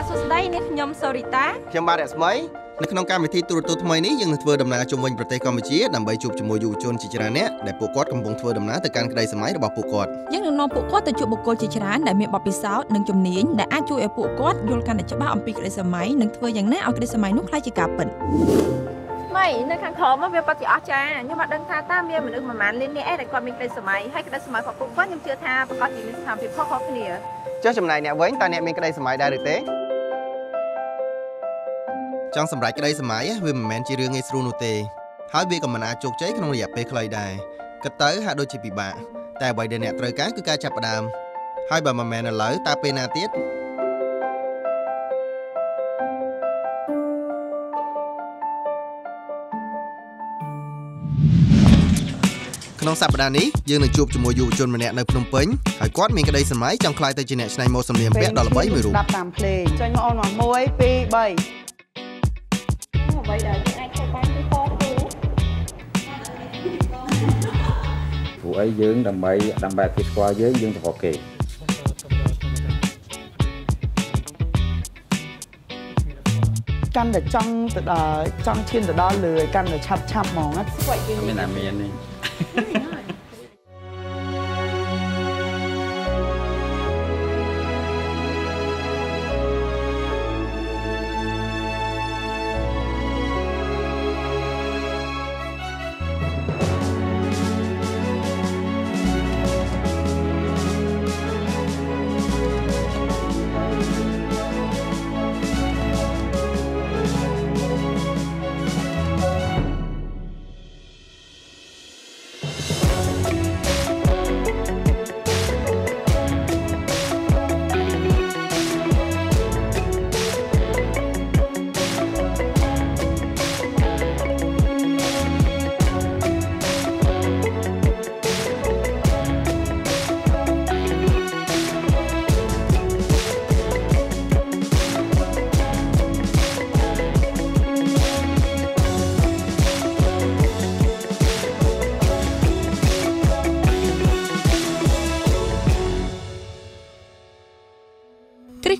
សួស្តីនេះខ្ញុំសូរីតាខ្ញុំបាទរស្មីនៅក្នុងកម្មវិធីទូរទស្សន៍ថ្មីនេះយើងនឹងធ្វើដំណើរជុំវិញប្រទេសកម្ពុជាដើម្បីជួបជាមួយយុវជនជាច្រើនអ្នកដែលពួកគាត់កំពុងធ្វើដំណើរទៅកាន់ក្តីសម័យរបស់ពួកគាត់យើងនឹងនាំពួកគាត់ទៅជួបបុគ្គលជាច្រើនដែលមានបទពិសោធន៍និងជំនាញដែលអាចជួយឲ្យពួកគាត់យល់កាន់តែច្បាស់អំពីក្តីសម័យនិងធ្វើយ៉ាងណាឲ្យក្តីសម័យនោះក្លាយជាការពិតម៉ៃនៅខាងក្រោមវាពិតជាអស្ចារ្យខ្ញុំអត់ដឹងថាតើមានមនុស្សប្រមាណលាននាក់ឯងដែលគាត់មានក្តីសម័យហើយក្តីសម័យរបស់ពួកគាត់ខ្ញុំជឿថាប្រកាសជាមានស្ថានភាពខុសៗគ្នាចុះចំណែកអ្នកវិញតើអ្នកមានក្តីសម័យដែរឬទេចង់សម្រេចក្តីសម័យវាមិនមែនជារឿងងាយស្រួលនោះទេហើយវាក៏មិនអាចជោគជ័យក្នុងរយៈពេលខ្លីដែរគិតទៅហាក់ដូចជាពិបាកតែអ្វីដែលអ្នកត្រូវការគឺការចាប់ផ្ដើមហើយបើមិនមែនឥឡូវតើពេលណាទៀតក្នុងសប្តាហ៍នេះយើងនឹងជួបជាមួយយុវជនម្នាក់នៅភ្នំពេញហើយគាត់មានក្តីសម័យចង់ក្លាយទៅជាអ្នកច្នៃម៉ូដសម្លៀកបំពាក់ដ៏ល្បីមួយរូបស្ដាប់តាមភ្លេងចេញមកអូនមក1 2 3អ្វីដែលយើងអាចធ្វើបានគឺពោលគ្រូព្រោះអីយើងដើម្បីគេស្គាល់យើងទៅរកគេកាន់តែចង់ឈានទៅដល់លើកាន់តែឆាប់ហ្មងណាមានតែមាននេះ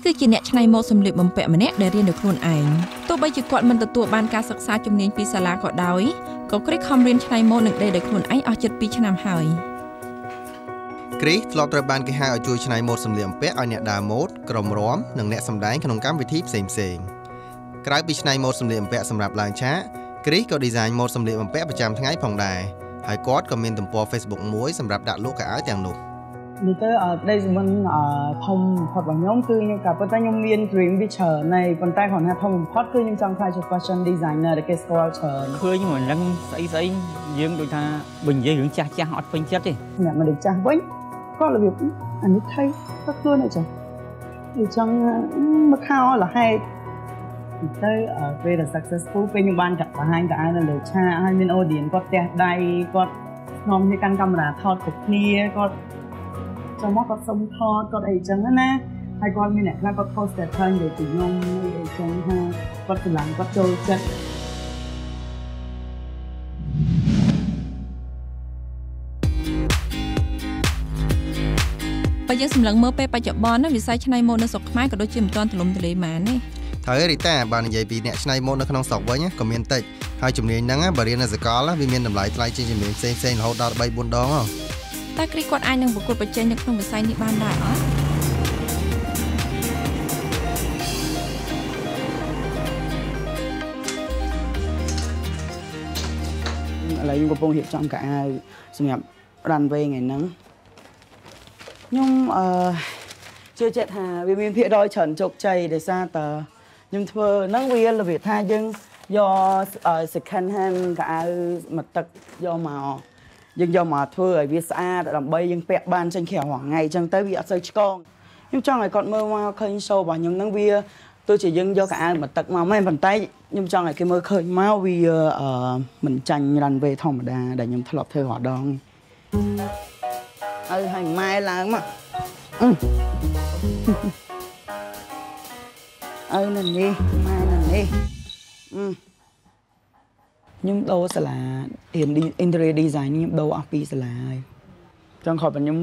គឺជាអ្នកច្នៃម៉ូដសម្លៀកបំពាក់ម្នាក់ដែលរៀនដោយខ្លួនឯងទោះបីជាគាត់មិនទទួលបានការសិក្សាជំនាញពីសាលាក៏ដោយក៏គ្រីសខំរៀនច្នៃម៉ូដនិងដេរដោយខ្លួនឯងអស់ជិត2ឆ្នាំហើយគ្រីសធ្លាប់ត្រូវបានគេហៅឲ្យជួយច្នៃម៉ូដសម្លៀកបំពាក់ឲ្យអ្នកដើរម៉ូដក្រុមរាំនិងអ្នកសម្ដែងក្នុងកម្មវិធីផ្សេងៗក្រៅពីច្នៃម៉ូដសម្លៀកបំពាក់សម្រាប់ឡើងឆាកគ្រីសក៏ design ម៉ូដសម្លៀកបំពាក់ប្រចាំថ្ងៃផងដែរហើយគាត់ក៏មានទំព័រ Facebook មួយសម្រាប់ដាក់លក់កៅអៅទាំងនោះនេះទៅប្តីសម្បត្តិធំបំផុតរបស់ខ្ញុំគឺខ្ញុំក៏ប៉ុន្តែខ្ញុំមាន dream វាច្រើននៃប៉ុន្តែគ្រាន់តែធំបំផុតគឺខ្ញុំចង់ខ្លាចជា fashion designer ដែលគេស្គាល់ច្រើនឃើញមិនដឹងស្អីយើងដូចថាបើនិយាយរឿងចាស់អត់ពេញចិត្តទេអ្នកមនុស្សចាស់វិញគាត់របៀបអានេះថៃទៅខ្លួនអីចឹងអញ្ចឹងមកខោលហេតុទៅពេលដែល successful ពេលខ្ញុំបានចាក់បង្ហាញកៅអៅនៅលើឆាកហើយមាន audience គាត់ផ្ទះដៃគាត់នាំគ្នាកាន់កាមេរ៉ាថតគ្រប់គ្នាគាត់ចាំមកគាត់សុំថតគាត់អីចឹងណាហើយគាត់មានអ្នកខ្លះគាត់ post status និយាយពីខ្ញុំអីចឹងថាគាត់ស្រឡាញ់គាត់ចូលចិត្តបើយើងសម្លឹងមើលពេលបច្ចុប្បន្នវិស័យច្នៃម៉ូដនៅស្រុកខ្មែរក៏ដូចជាមិនទាន់ទូលំទូលាយម៉ានទេត្រូវរីតាបើនិយាយពីអ្នកច្នៃម៉ូដនៅក្នុងស្រុកវិញក៏មានតិចហើយជំនាញហ្នឹងបើរៀននៅសាកលវាមានតម្លៃថ្លៃជាងជំនាញផ្សេងរហូតដល់ 3-4 ដងតែគ្រីគាត់អាចនឹងប្រកួតប្រជែងនៅក្នុងវិស័យនេះបានដែរអត់ឥឡូវខ្ញុំកំពុងរៀបចំកៅអៅសម្រាប់ runway ថ្ងៃហ្នឹងខ្ញុំជឿជាក់ថាវាមានភាគរយច្រើនជោគជ័យដោយសារតើខ្ញុំធ្វើហ្នឹងវារបៀបថាយើងយក second hand កៅអៅមកទឹកយកមកយើងយកមកធ្វើឲ្យវាស្អាតដើម្បីយើងពាក់បានចេញក្រៅរាល់ថ្ងៃអញ្ចឹងទៅវាអត់សូវឆ្កងខ្ញុំចង់ឲ្យគាត់មើលមកឃើញ show របស់ខ្ញុំហ្នឹងវាទោះជាយើងយកកៅអៅមកទឹកមកមែនប៉ុន្តែខ្ញុំចង់ឲ្យគេមើលឃើញមកវាមិនចាញ់ runway ធម្មតាដែលខ្ញុំធ្លាប់ធ្វើរាល់ដងឲ្យម៉ែឡើងមកឲ្យនៅនេះម៉ែនៅនេះខ្ញុំដូរសាលារៀន interior design ខ្ញុំដូរអស់ពីសាលាហើយចង់ខកខ្ញុំ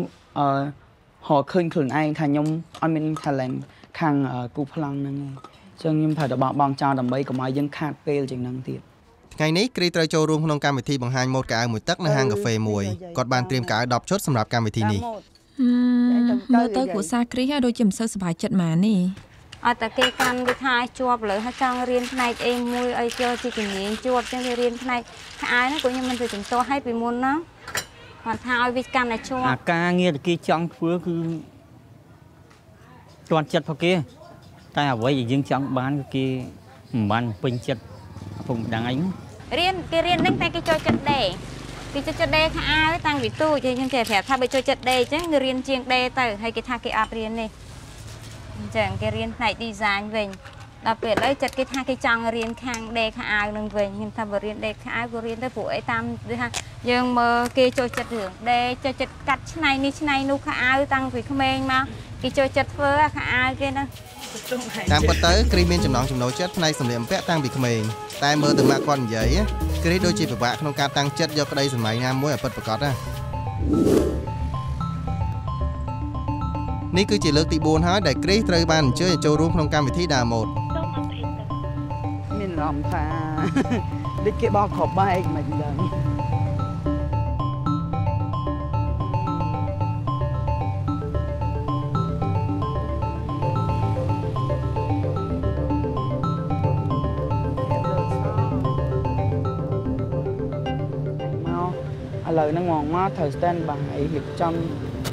ហៅឃើញខ្លួនឯងថាខ្ញុំអត់មាន talent ខាងគូប្លង់ហ្នឹងឯងចឹងខ្ញុំត្រូវតែបងចោលដើម្បីកុំឲ្យយើងខាតពេលជាងហ្នឹងទៀតថ្ងៃនេះគ្រីត្រូវចូលរួមក្នុងកម្មវិធីបង្ហាញម៉ូដកៅអៅមួយទឹកនៅហាងកាហ្វេមួយគាត់បានត្រៀមកៅអៅ10ឈុតសម្រាប់កម្មវិធីនេះមើលទៅគ្រួសារគ្រីហើយដូចជាមិនសូវសប្បាយចិត្តម៉ានេះអត់តែគេកាន់វិថាជាប់លើហើយចង់រៀនផ្នែកអីមួយអីចូលជាជំនាញជាប់ចឹងគេរៀនផ្នែកខោហ្នឹងក៏ខ្ញុំមិនទៅជំទាស់ឲ្យពីមុនណាគាត់ថាឲ្យវាកាន់តែជាប់អាការងារដែលគេចង់ធ្វើគឺទាន់ចិត្តផងគេតែអ្វីដែលយើងចង់បានគឺគេមិនបានពេញចិត្តពុកម្ដាយគេរៀនហ្នឹងតែគេចូលចិត្តដេរគេចូលចិត្តដេរខោអាវតាំងពីទូចខ្ញុំចេះប្រាប់ថាបើចូលចិត្តដេរអញ្ចឹងគេរៀនជាងដេរទៅហើយគេថាគេអត់រៀននេះអញ្ចឹងគេរៀនផ្នែក design វិញដល់ពេលឥឡូវចិត្តគេថាគេចង់រៀនខាងដេរខោអាវនឹងវិញខ្ញុំថាបើរៀនដេរខោអាវក៏រៀនទៅព្រោះអីតាមដូចថាយើងមើលគេចូលចិត្តរឿងដេរចូលចិត្តកាត់ឆ្នៃនេះឆ្នៃនោះខោអាវតាំងពីក្មេងមកគេចូលចិត្តធ្វើខោអាវគេណាតាមពិតទៅគ្រីមានចំណង់ចំណូលចិត្តផ្នែកសម្លៀកបំពាក់តាំងពីក្មេងតែមើលទៅម៉ាក់គាត់និយាយគ្រីដូចជាពិបាកក្នុងការតាំងចិត្តយកក្តីសម័យណាមួយឲ្យពិតប្រាកដណានេះគឺជាលើកទី4ហើយដែលគ្រីត្រូវបានអញ្ជើញចូលរួមក្នុងកម្មវិធីដើរម៉ូដមានអារម្មណ៍ថាដូចគេបោកគ្រាប់បែកមិនដឹងឥឡូវហ្នឹងមកត្រូវ stand by រៀបចំ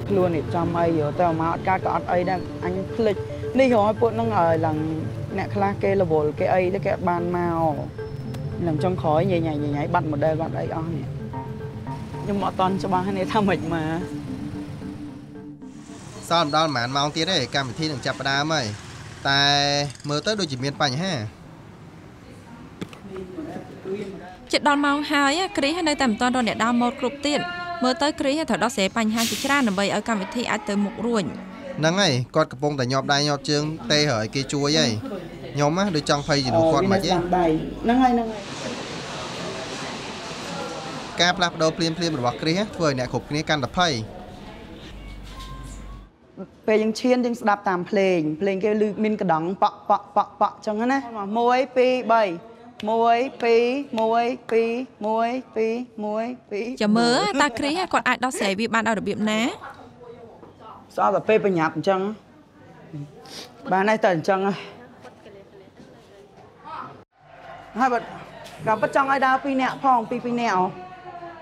ខ្លួនរៀបចំអីយកទៅមកអត់កើតក៏អត់អីដែរអញភ្លេចនេះរហូតពួកហ្នឹងឡើងអ្នកខ្លះគេរវល់គេអីទៅគេបានមកនឹងចុងក្រោយញ៉ៃបាត់ model បាត់អីអស់នេះខ្ញុំអត់តន់ច្បាស់នេះថាម៉េចមកសល់ដល់ប្រហែលម៉ោងទៀតទេកម្មវិធីនឹងចាប់ផ្ដើមហើយតែមើលទៅដូចជាមានបញ្ហាជិតដល់ម៉ោងហើយគ្រីនៅតែមិនទាន់រកអ្នកដើរម៉ូដគ្រប់ទៀតមើលទៅគ្រីត្រូវដោះស្រាយបញ្ហាជាច្រើនដើម្បីឲ្យកម្មវិធីអាចទៅមុខរួចហ្នឹងហើយគាត់កំពុងតែញាប់ដៃញាប់ជើងទេហើយគេជួយហើយខ្ញុំណាដូចចង់ភ័យជំនួសគាត់មិនទេហ្នឹងហើយការផ្លាស់ប្ដូរភ្លាមរបស់គ្រីធ្វើឲ្យអ្នកគ្រប់គ្នាកាន់តែភ័យពេលយើងឈានយើងស្ដាប់តាមភ្លេងគេឮមានកដងប៉ក់ចឹងណា1 2 3 1 2 1 2 1 2 1 2ចាំមើលតាគ្រីគាត់អាចដោះស្រាយវាបានដល់របៀបណាស្អប់តែពេលប្រញាប់អញ្ចឹងបានហើយតែអញ្ចឹងហើយបើក៏ប៉ិតចង់ឲ្យដើរ2នាក់ផង2នាក់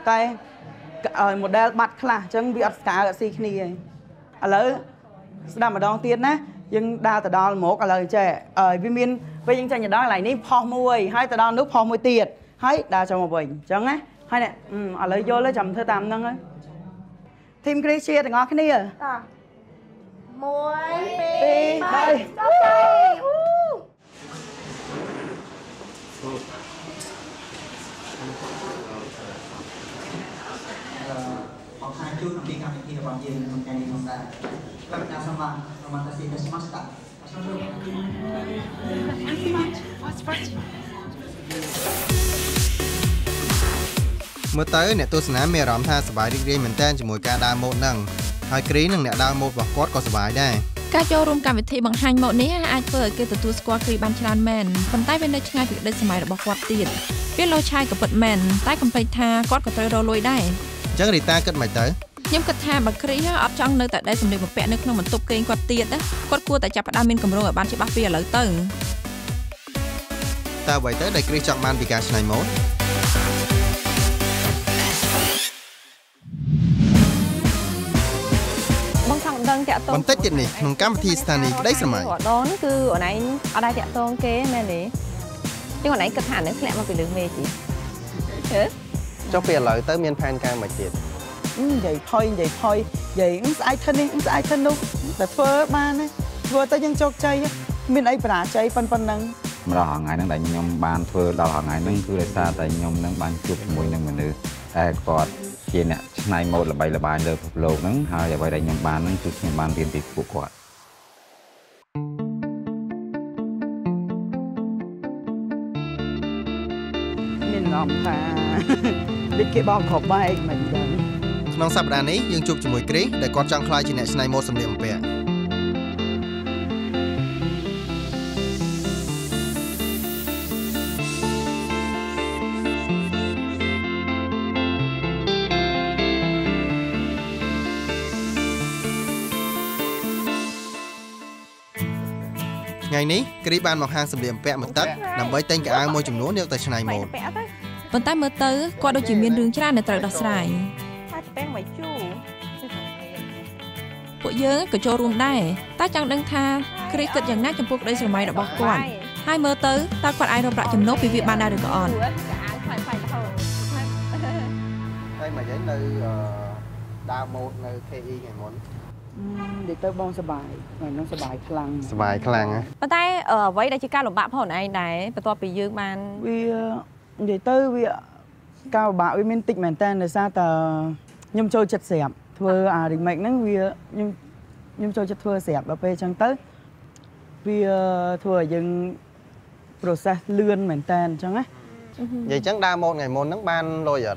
តែឲ្យ model បាត់ខ្លះអញ្ចឹងវាអត់ស្កើអត់ស៊ីគ្នាឯងឥឡូវស្ដាប់ម្ដងទៀតណាយើងដើរទៅដល់មកឥឡូវចេះវាមានពេលយើងចេញទៅដល់កន្លែងនេះផុសមួយហើយទៅដល់នោះផុសមួយទៀតហើយដើរចូលមកវិញអញ្ចឹងណាហើយនេះឥឡូវយល់ទេចាំធ្វើតាមហ្នឹងហើយធីមគ្រីសជាទាំងអស់គ្នា1 2 3បងខាងជួយក្នុងកម្មវិធីរបស់យើងក្នុងថ្ងៃនេះផងដែរបាទអ្នកសម្រាប់ប្រមាណតែ10ស្មាស្តាមើលទៅអ្នកទស្សនាមានអារម្មណ៍ថាសប្បាយរីករាយមែនទែនជាមួយការដើរម៉ូដហ្នឹងហើយគ្រីនិងអ្នកដើរម៉ូដរបស់គាត់ក៏សប្បាយដែរការចូលរួមកម្មវិធីបង្ហាញម៉ូដនេះអាចធ្វើឲ្យគេទទួលស្គាល់គ្រីបានច្រើនមែនប៉ុន្តែវានៅឆ្ងាយពីក្តីសម័យរបស់គាត់ទៀតវាលោឆាយក៏ពិតមែនតែកំពេចថាគាត់ក៏ត្រូវរកលុយដែរអញ្ចឹងរីតាគិតមិនទៅខ្ញុំគិតថាបើគ្រីអត់ចង់នៅតែដេកសម្លៀកបំពាក់នៅក្នុងបន្ទប់គេងគាត់ទៀតគាត់គួរតែចាប់ផ្ដើមមានគម្រោងឲ្យបានច្បាស់ពីឥឡូវទៅតើអ្វីទៅដែលគ្រីចង់បានពីការច្នៃម៉ូដបងចង់ដឹងតាក់ទងបន្តិចទៀតនេះក្នុងកម្មវិធីស្ថានីយ៍ក្តីស្រមៃដនគឺអូនឯងអត់ដែរតាក់ទងគេមែនទេចឹងអូនឯងគិតថានឹងធ្លាក់មកពីលើមេជីចុះពីឥឡូវទៅមានផែនការមិនទៀតនិយាយផុយនិយាយស្អែកធិននេះស្អែកធិននោះតែធ្វើបានធ្វើទៅយើងជោគជ័យមានអីបរាជ័យប៉ុណ្ណឹងម្ដងថ្ងៃហ្នឹងដែលខ្ញុំបានធ្វើដល់ថ្ងៃហ្នឹងគឺដោយសារតែខ្ញុំនឹងបានជួបជាមួយនឹងមនុស្សតែគាត់ជាអ្នកច្នៃម៉ូដល្បីល្បាញលើពិភពលោកហ្នឹងហើយអ្វីដែលខ្ញុំបានហ្នឹងគឺខ្ញុំបានរៀនពីពួកគាត់មានអារម្មណ៍ថាដូចគេបោកគ្រាប់បែកមិនដឹងក្នុងសប្តាហ៍នេះយើងជួបជាមួយគ្រីដែលគាត់ចង់ក្លាយជាអ្នកច្នៃម៉ូដសម្លៀកបំពាក់ ថ្ងៃនេះគ្រីបានមកហាងសម្លៀកបំពាក់មកទឹកដើម្បីទិញកៅអៅមួយចំនួនយកទៅច្នៃម៉ូដ ប៉ុន្តែមើលទៅគាត់ដូចជាមានរឿងច្រើនដែលត្រូវដោះស្រាយពួកយើងក៏ចូលរួមដែរតែចង់ដឹងថាគ្រីគិតយ៉ាងណាចំពោះក្តីស្រមៃរបស់គាត់ហើយមើលទៅតើគាត់អាចរកប្រាក់ចំណូលពីវាបានដែរឬក៏អត់ហើយមកយើងនៅដើរម៉ូដនៅ KE ថ្ងៃមុននិយាយទៅបងសប្បាយថ្ងៃនោះសប្បាយខ្លាំងសប្បាយខ្លាំងណាប៉ុន្តែអ្វីដែលជាការលំបាកផងឯងដែរបន្ទាប់ពីយើងបានវានិយាយទៅវាការលំបាកវាមានតិចមែនតើដោយសារតែខ្ញុំចូលចិត្តស្រាប់ធ្វើអា remake ហ្នឹងវាខ្ញុំចូលចិត្តធ្វើស្រាប់ដល់ពេលអញ្ចឹងទៅវាធ្វើឲ្យយើង process លឿនមែនតើអញ្ចឹងណានិយាយអញ្ចឹងដើរម៉ូដថ្ងៃមុនហ្នឹងបានលុយ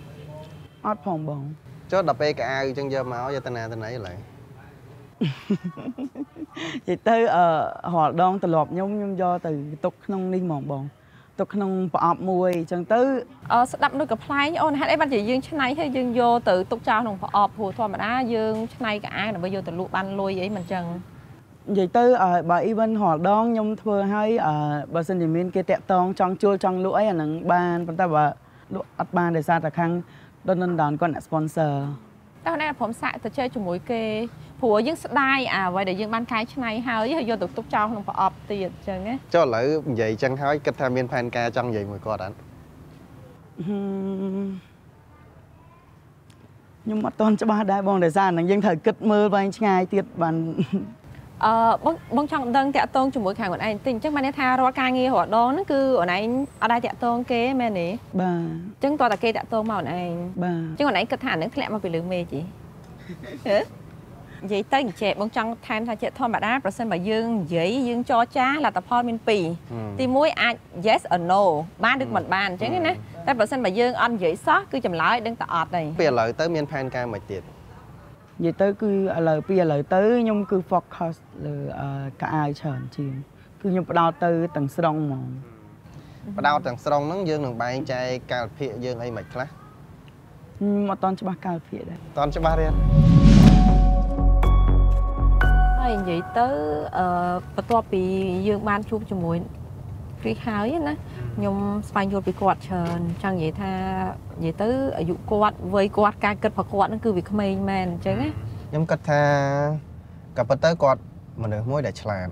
អត់ផងបងចុះដល់ពេលកៅអៅអញ្ចឹងយកមកយកតាណាឥឡូវនិយាយទៅរាល់ដងត្រឡប់ខ្ញុំយកទៅទុកក្នុងនេះហ្មងបងទុកក្នុងប្រអប់មួយអញ្ចឹងទៅស្ដាប់ដូចកំ pl ែងអូនហេតុអីបានជាយើងឆ្នៃហើយយើងយកទៅទុកចោលក្នុងប្រអប់ព្រោះធម្មតាយើងឆ្នៃកៅអៅដើម្បីយកទៅលក់បានលុយអីមិនអញ្ចឹងនិយាយទៅបើ even រាល់ដងខ្ញុំធ្វើឲ្យបើសិនជាមានគេតាក់តងចង់ជួលចង់លក់អីអាហ្នឹងបានប៉ុន្តែបើលក់អត់បានដោយសារតែខាងDonគាត់អ្នក sponsor តើអ្នកព្រមសាក់ទៅchơiជាមួយគេព្រោះយើងស្ដាយអ្វីដែលយើងបានកែច្នៃហើយយកទៅទុកចោលក្នុងប្រអប់ទៀតអញ្ចឹងណាចុះឥឡូវនិយាយអញ្ចឹងហើយគិតថាមានផែនការចង់និយាយមួយគាត់អត់ខ្ញុំអត់ទាន់ច្បាស់ដែរបងដោយសារហ្នឹងយើងត្រូវគិតមើលវែងឆ្ងាយទៀតបានបងចង់ដឹងតាក់ទងជាមួយខាងខ្លួនឯងតិចអញ្ចឹងបានថារាល់ការងាររាល់ដងហ្នឹងគឺខ្លួនឯងអត់ដែរតាក់ទងគេមែនទេបាទអញ្ចឹងតើតាគេតាក់ទងមកខ្លួនឯងបាទអញ្ចឹងខ្លួនឯងគិតថាអានឹងធ្លាក់មកពីលើមេជីនិយាយទៅអញ្ចឹងបងចង់ថែមថាជាធម្មតាប្រសិនបើយើងនិយាយយើងចរចាលទ្ធផលមាន2ទី1អាច yes or no បានឬមិនបានអញ្ចឹងណាតែប្រសិនបើយើងអត់និយាយសោះគឺចម្លើយដឹងតែអត់ទេពេលឥឡូវទៅមានផែនការមួយទៀតនិយាយទៅគឺឥឡូវពីឥឡូវទៅខ្ញុំគឺ focus លើកៅអៅច្រើនជាងគឺខ្ញុំផ្ដោតទៅទាំងស្រុងហ្មងផ្ដោតទាំងស្រុងហ្នឹងយើងនឹងបែងចែកកាលភាគយើងអីមិនខ្លះខ្ញុំអត់តន់ច្បាស់កាលភាគដែរតន់ច្បាស់រៀនហើយនិយាយទៅបន្ទាប់ពីយើងបានជួបជាមួយគ្រីហើយណាខ្ញុំស្វែងយល់ពីគាត់ច្រើនចង់និយាយថានិយាយទៅអាយុគាត់វ័យគាត់ការគិតរបស់គាត់ហ្នឹងគឺវាក្មេងមែនអញ្ចឹងណាខ្ញុំគិតថាក៏ប៉ុន្តែគាត់មនុស្សមួយដែលឆ្លាត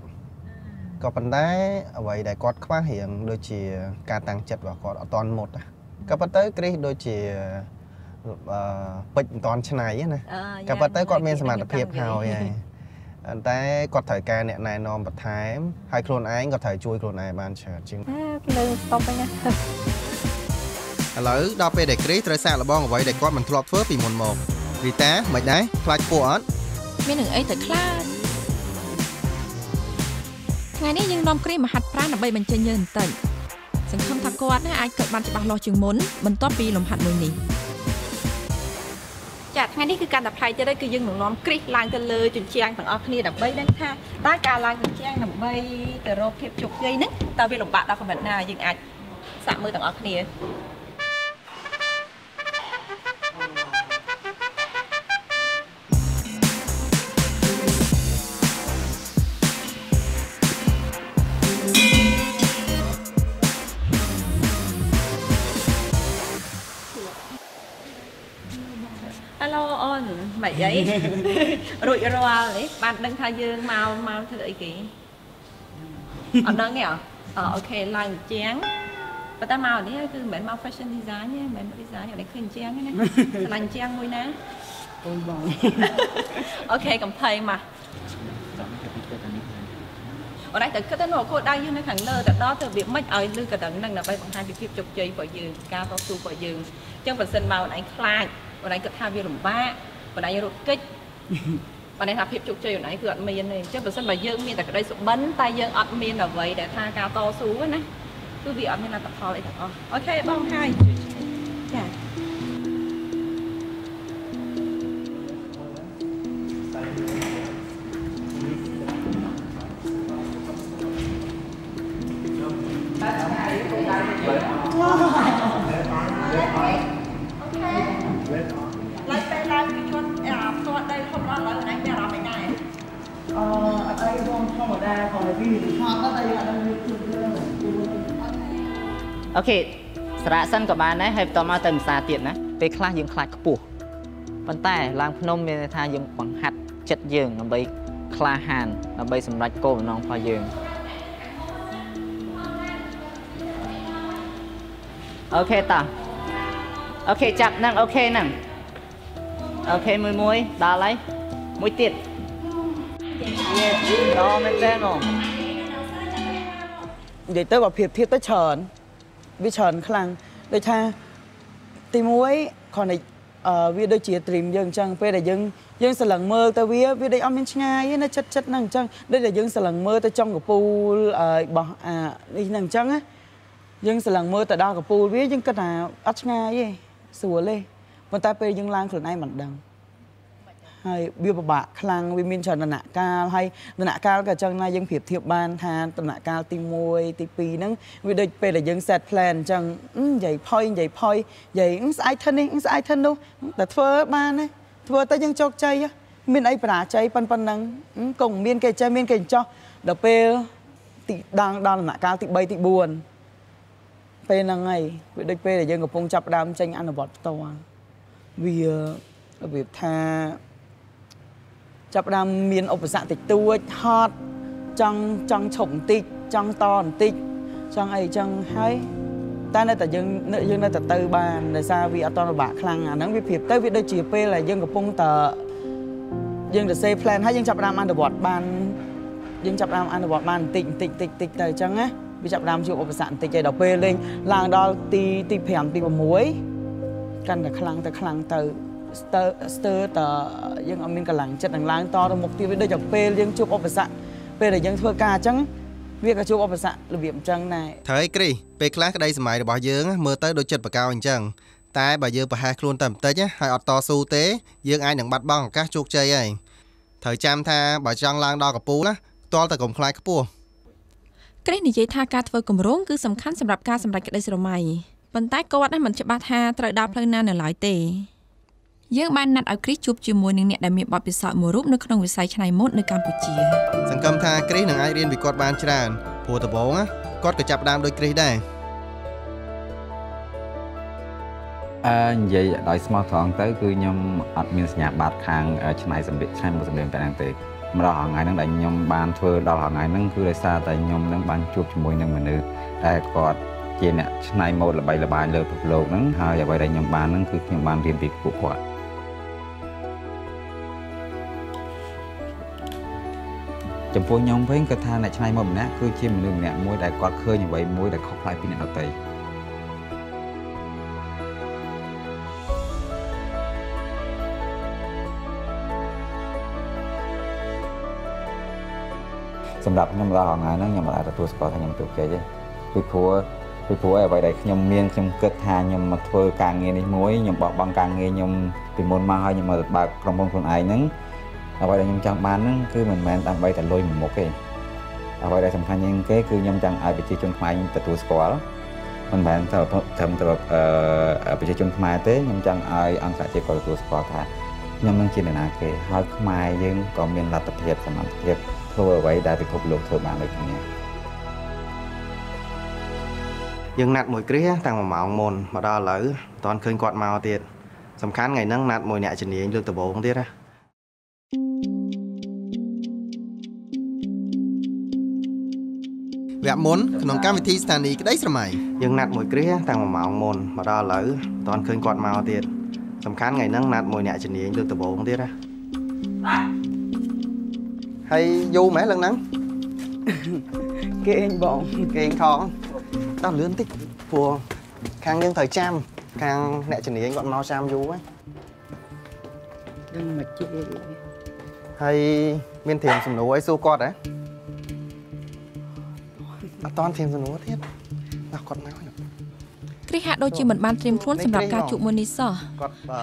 ក៏ប៉ុន្តែអ្វីដែលគាត់ខ្វះរៀងដូចជាការតាំងចិត្តរបស់គាត់អត់តន់មុតក៏ប៉ុន្តែគ្រីសដូចជាពេជ្រមិនតន់ឆ្នៃណាក៏ប៉ុន្តែគាត់មានសមត្ថភាពហើយតែគាត់ត្រូវការអ្នកណែនាំបន្ថែមហើយខ្លួនឯងក៏ត្រូវជួយខ្លួនឯងបានច្រើនជាងលើស្តុបហ្នឹងណាឥឡូវដល់ពេលដែលគ្រីសត្រូវសាកល្បងអ្វីដែលគាត់មិនធ្លាប់ធ្វើពីមុនមករីតាមិនដែរខ្លាចពួកអត់មាននឹងអីទៅខ្លាចថ្ងៃនេះយើងនាំគ្រីសមកហាត់ប្រាណដើម្បីបញ្ចេញយើងបន្តិចសង្ឃឹមថាគាត់អាចគិតបានច្បាស់លាស់ជាងមុនបន្ទាប់ពីលំហាត់មួយនេះចាថ្ងៃនេះគឺការតែផ្លាយទៀតគឺយើងនឹងនាំគ្រីសឡើងទៅលើជញ្ជាំងទាំងអស់គ្នាដើម្បីដឹងថាតើការឡើងជញ្ជាំងដើម្បីទៅរកភាពជោគជ័យហ្នឹងតើវាលំបាកដល់កម្រិតណាយើងអាចសាកមើលទាំងអស់គ្នាមិនអីរួចរាល់នេះបានដឹងថាយើងមកធ្វើអីគេអត់ដឹងទេអូខេឡើងជាងប៉ុន្តែមកនេះគឺមិនមែនមក fashion design ទេមិនមែន design នេះឃើញជាងទេណាឆ្លាញ់ជាងមួយណាអូនបងអូខេកំភៃមកអូនឯងទៅគិតទៅនោះគោលដៅយើងនៅខាងលើទៅដល់ទៅវាមិនឲ្យលឺកណ្ដឹងហ្នឹងដើម្បីបង្ហាញពីភាពជោគជ័យរបស់យើងការតស៊ូរបស់យើងអញ្ចឹងបើសិនមកអូនឯងខ្លាចអូនឯងគិតថាវាលំបាកបណ្ដាញរត់កិច្ចបណ្ដាញថាភាពជោគជ័យខ្លួនឯងគឺអត់មានទេអញ្ចឹងបើសិនបើយើងមានតែក្តីសុបិនតែយើងអត់មានអ្វីដែលថាការតស៊ូណាគឺវាអត់មានលទ្ធផលអីទាំងអស់អូខេបងហើយចាអត់អីបង ធម្មតាcòn là vì họ có đây là đangអូខេសារៈសិនក៏បានដែរហើយបន្តមកទៅភាសាទៀតណាពេលខ្លះយើងខ្លាចខ្ពស់ប៉ុន្តែឡើងភ្នំមានន័យថាយើងបង្ហាត់ចិត្តយើងដើម្បីក្លាហានដើម្បីសម្រេចគោលបំណងរបស់យើងអូខេតាអូខេចាប់ហ្នឹងអូខេហ្នឹងអូខេមួយដល់ហើយមួយទៀតដល់មែនទេមកនិយាយទៅបើភាពធៀបទៅច្រើនវាច្រើនខ្លាំងដូចថាទី1គ្រាន់តែវាដូចជាត្រីមយើងអញ្ចឹងពេលដែលយើងស្រឡឹងមើលទៅវាដូចអត់មានឆ្ងាយទេនៅចិត្តហ្នឹងអញ្ចឹងដូចដែលយើងស្រឡឹងមើលទៅចំកពូលរបស់នេះហ្នឹងអញ្ចឹងណាយើងស្រឡឹងមើលទៅដល់កពូលវាយើងគិតថាអត់ឆ្ងាយទេស្រួលទេប៉ុន្តែពេលយើងឡើងខ្លួនឯងមិនដឹងហើយវាពិបាកខ្លាំងវាមានច្រើនដំណាក់កាលហើយដំណាក់កាលក៏អញ្ចឹងណាយើងប្រៀបធៀបបានថាដំណាក់កាលទី1ទី2ហ្នឹងវាដូចពេលដែលយើង set plan អញ្ចឹងនិយាយផុយនិយាយស្អែកធិននេះស្អែកធិននោះតែធ្វើបានទេធ្វើទៅយើងជោគជ័យមានអីបរាជ័យប៉ុណ្ណឹងគង់មានគេចេះមានគេចោះដល់ពេលទីដល់ដំណាក់កាលទី3ទី4ពេលហ្នឹងហើយវាដូចពេលដែលយើងកំពុងចាប់ដើមចេញអនុវត្តផ្ទាល់វារបៀបថាចាប់ដើមមានឧបសគ្គតិចតួចហត់ចង់ឈប់បន្តិចចង់តបន្តិចចង់អីចឹងហើយតែនៅតែយើងនៅតែទៅបានដោយសារវាអត់តលំបាកខ្លាំងអាហ្នឹងវាប្រៀបទៅវាដូចជាពេលដែលយើងកំពុងតែយើងទៅ save plan ហើយយើងចាប់ដើមអនុវត្តបានបន្តិចទៅអញ្ចឹងណាវាចាប់ដើមជួបឧបសគ្គបន្តិចហើយដល់ពេលលេងឡើងដល់ទី5ទី6កាន់តែខ្លាំងទៅស្ទើរតយើងអត់មានកម្លាំងចិត្តនឹងឡើងតទៅមុខទៀតវាដូចតែពេលយើងជួបឧបសគ្គពេលដែលយើងធ្វើការអញ្ចឹងវាក៏ជួបឧបសគ្គរបៀបអញ្ចឹងដែរត្រូវអីគ្រីពេលខ្លះក្តីសម័យរបស់យើងមើលទៅដូចចិត្តបកោអញ្ចឹងតែបើយើងប្រហែសខ្លួនតែបន្តិចហើយអត់តស៊ូទេយើងអាចនឹងបាត់បង់ឱកាសជោគជ័យហើយត្រូវចាំថាបើចង់ឡើងដល់កំពូលណាទាល់តែកុំខ្លាចខ្ពស់គ្រីនិយាយថាការធ្វើគម្រោងគឺសំខាន់សម្រាប់ការសម្រេចក្តីស្រមៃប៉ុន្តែគាត់មិនច្បាស់ថាត្រូវដើរផ្លូវណានៅឡើយទេយើងបានណាត់ឲ្យគ្រីជួបជាមួយនឹងអ្នកដែលមានបទពិសោធន៍មួយរូបនៅក្នុងវិស័យច្នៃម៉ូដនៅកម្ពុជាសង្ឃឹមថាគ្រីនឹងអាចរៀនពីគាត់បានច្រើនព្រោះដំបូងគាត់ក៏ចាប់ផ្ដើមដូចគ្រីដែរនិយាយដោយស្មោះត្រង់ទៅគឺខ្ញុំអត់មានសញ្ញាបត្រខាងច្នៃសម្ភារៈច្នៃម៉ូដសម្ភារៈតែហ្នឹងទេម្ដងថ្ងៃហ្នឹងដែលខ្ញុំបានធ្វើដល់ថ្ងៃហ្នឹងគឺដោយសារតែខ្ញុំនឹងបានជួបជាមួយនឹងមនុស្សដែលគាត់ជាអ្នកច្នៃម៉ូដល្បីល្បាញលើពិភពលោកហ្នឹងហើយអ្វីដែលខ្ញុំបានហ្នឹងគឺខ្ញុំបានរៀនពីពួកគាត់ចំពោះខ្ញុំវិញគាត់ថាអ្នកច្នៃម៉ូដម្នាក់គឺជាមនុស្សម្នាក់មួយដែលគាត់ឃើញអ្វីមួយដែលខុសប្លែកពីអ្នកដទៃសម្រាប់ខ្ញុំដល់ថ្ងៃហ្នឹងខ្ញុំអាចទទួលស្គាល់ថាខ្ញុំជោគជ័យទេពីព្រោះអ្វីដែលខ្ញុំមានខ្ញុំគិតថាខ្ញុំមកធ្វើការងារនេះមួយខ្ញុំបោះបង់ការងារខ្ញុំពីមុនមកហើយខ្ញុំមកបើកក្រុមហ៊ុនខ្លួនឯងហ្នឹងអ្វីដែលខ្ញុំចង់បានហ្នឹងគឺមិនមែនដើម្បីតែលុយមួយមុខទេអ្វីដែលសំខាន់ជាងគេគឺខ្ញុំចង់ឲ្យប្រជាជនខ្មែរទទួលស្គាល់មិនមែនតែត្រឹមតែប្រជាជនខ្មែរទេខ្ញុំចង់ឲ្យអង្គការជាតិក៏ទទួលស្គាល់ថាខ្ញុំនឹងជាអ្នកណាគេហើយខ្មែរយើងក៏មានលទ្ធភាពសមត្ថភាពធ្វើអ្វីដែលពិភពលោកធ្វើបានដូចគ្នាយើងណាត់មួយគ្រីតាំង1ម៉ោងមុនមកដល់ឥឡូវមិនទាន់ឃើញគាត់មកទៀតសំខាន់ថ្ងៃហ្នឹងណាត់មួយអ្នកជំនាញលើកដំបូងទៀតណាវគ្គមុនក្នុងកម្មវិធីស្ថានីយ៍ក្តីស្រមៃយើងណាត់មួយគ្រីតាំង1ម៉ោងមុនមកដល់ឥឡូវមិនទាន់ឃើញគាត់មកទៀតសំខាន់ថ្ងៃហ្នឹងណាត់មួយអ្នកជំនាញលើកដំបូងទៀតណាហើយយូរមែនឡើងហ្នឹងគេឯងបងគេឯងថងតោះលឿនតិចព្រោះខាងយើងត្រូវចាំខាងអ្នកជំនាញគាត់មកចាំយូរហើយដឹងមកជិះហើយមានត្រៀមសំណួរឲ្យសួរគាត់ហ៎អត់តន់ត្រៀមសំណួរទៀតដល់គាត់មក គ្រីហាក់ដូចជាមិនបានត្រៀមខ្លួនសម្រាប់ការជួបមួយនេះសោះ